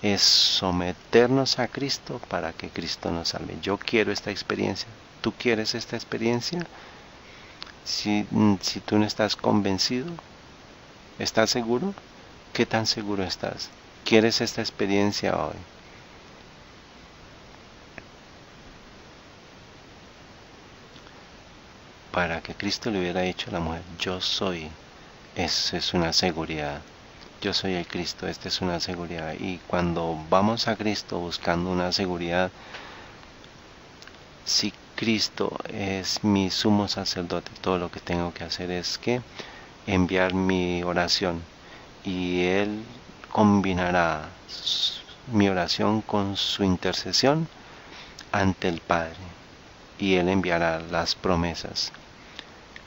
es someternos a Cristo para que Cristo nos salve. Yo quiero esta experiencia. ¿Tú quieres esta experiencia? Si tú no estás convencido, ¿estás seguro? ¿Qué tan seguro estás? ¿Quieres esta experiencia hoy? Para que Cristo le hubiera dicho a la mujer, yo soy, eso es una seguridad. Yo soy el Cristo, esta es una seguridad. Y cuando vamos a Cristo buscando una seguridad, si Cristo es mi sumo sacerdote, todo lo que tengo que hacer es que enviar mi oración y Él combinará mi oración con su intercesión ante el Padre y Él enviará las promesas.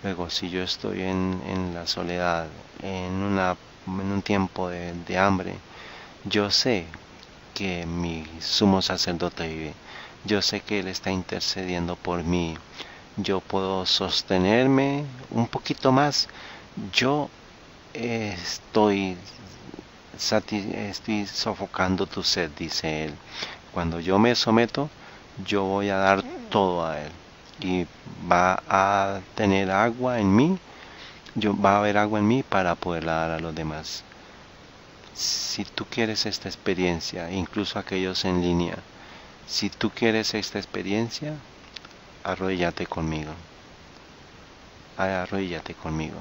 Luego, si yo estoy en la soledad, en un tiempo de hambre, yo sé que mi sumo sacerdote vive. Yo sé que Él está intercediendo por mí. Yo puedo sostenerme un poquito más. Yo estoy sofocando tu sed, dice Él. Cuando yo me someto, yo voy a dar todo a Él. Y va a tener agua en mí. Va a haber agua en mí para poderla dar a los demás. Si tú quieres esta experiencia, incluso aquellos en línea, si tú quieres esta experiencia, arrodíllate conmigo. Arrodíllate conmigo.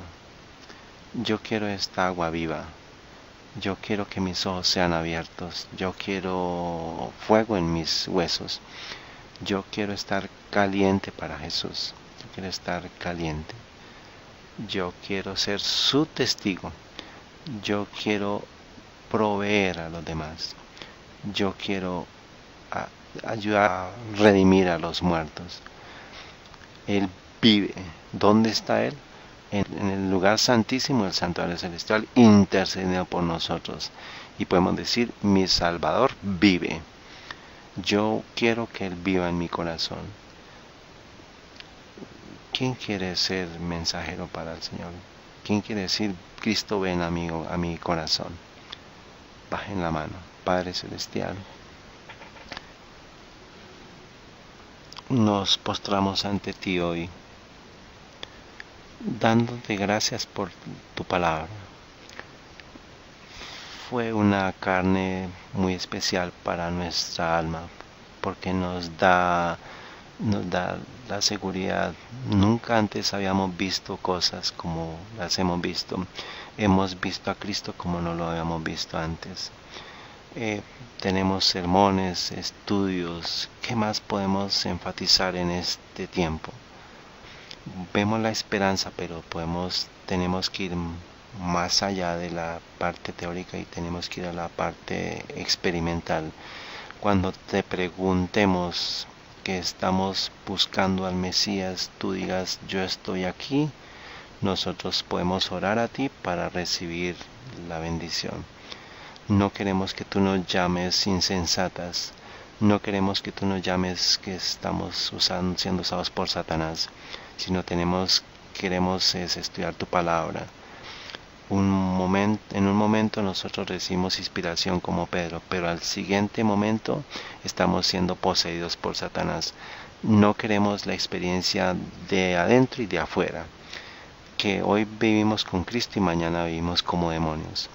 Yo quiero esta agua viva. Yo quiero que mis ojos sean abiertos. Yo quiero fuego en mis huesos. Yo quiero estar caliente para Jesús. Yo quiero estar caliente. Yo quiero ser su testigo. Yo quiero proveer a los demás. Yo quiero ayudar a redimir a los muertos. Él vive. ¿Dónde está Él? En el lugar santísimo del santuario celestial, intercediendo por nosotros. Y podemos decir, mi Salvador vive. Yo quiero que Él viva en mi corazón. ¿Quién quiere ser mensajero para el Señor? ¿Quién quiere decir, Cristo ven a mi corazón? Bajen la mano. Padre Celestial, nos postramos ante ti hoy, dándote gracias por tu palabra. Fue una carne muy especial para nuestra alma, porque nos da la seguridad. Nunca antes habíamos visto cosas como las hemos visto. Hemos visto a Cristo como no lo habíamos visto antes. Tenemos sermones, estudios. ¿Qué más podemos enfatizar en este tiempo? Vemos la esperanza, pero tenemos que ir más allá de la parte teórica y tenemos que ir a la parte experimental. Cuando te preguntemos que estamos buscando al Mesías, tú digas, yo estoy aquí, nosotros podemos orar a ti para recibir la bendición. No queremos que tú nos llames insensatas, no queremos que tú nos llames que estamos siendo usados por Satanás, sino queremos estudiar tu palabra. En un momento nosotros recibimos inspiración como Pedro, pero al siguiente momento estamos siendo poseídos por Satanás. No queremos la experiencia de adentro y de afuera, que hoy vivimos con Cristo y mañana vivimos como demonios.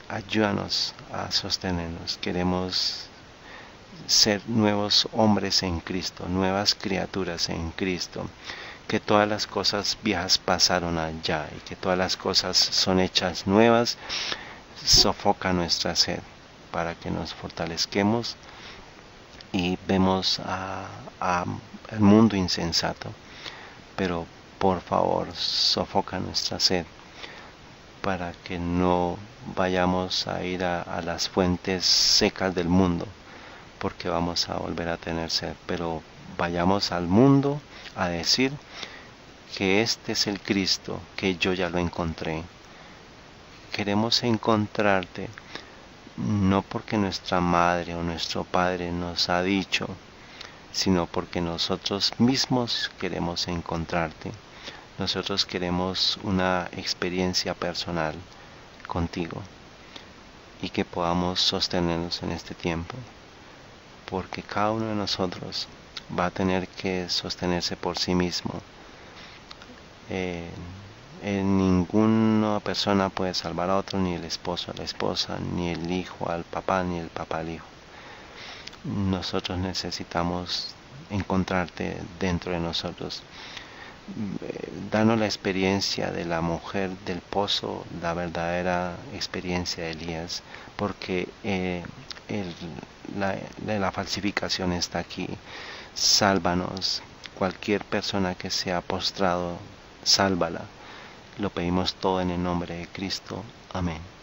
Ayúdanos a sostenernos. Queremos ser nuevos hombres en Cristo, nuevas criaturas en Cristo. Que todas las cosas viejas pasaron allá y que todas las cosas son hechas nuevas. Sofoca nuestra sed para que nos fortalezquemos y vemos al mundo insensato. Pero por favor, sofoca nuestra sed para que no vayamos a ir a las fuentes secas del mundo, porque vamos a volver a tener sed. Pero vayamos al mundo a decir que este es el Cristo, que yo ya lo encontré. Queremos encontrarte, no porque nuestra madre o nuestro padre nos ha dicho, sino porque nosotros mismos queremos encontrarte. Nosotros queremos una experiencia personal contigo. y que podamos sostenernos en este tiempo, porque cada uno de nosotros va a tener que sostenerse por sí mismo. Ninguna persona puede salvar a otro, ni el esposo a la esposa, ni el hijo al papá, ni el papá al hijo. Nosotros necesitamos encontrarte dentro de nosotros. Danos la experiencia de la mujer del pozo, la verdadera experiencia de Elías, porque la falsificación está aquí. Sálvanos. Cualquier persona que se ha postrado, sálvala. Lo pedimos todo en el nombre de Cristo. Amén.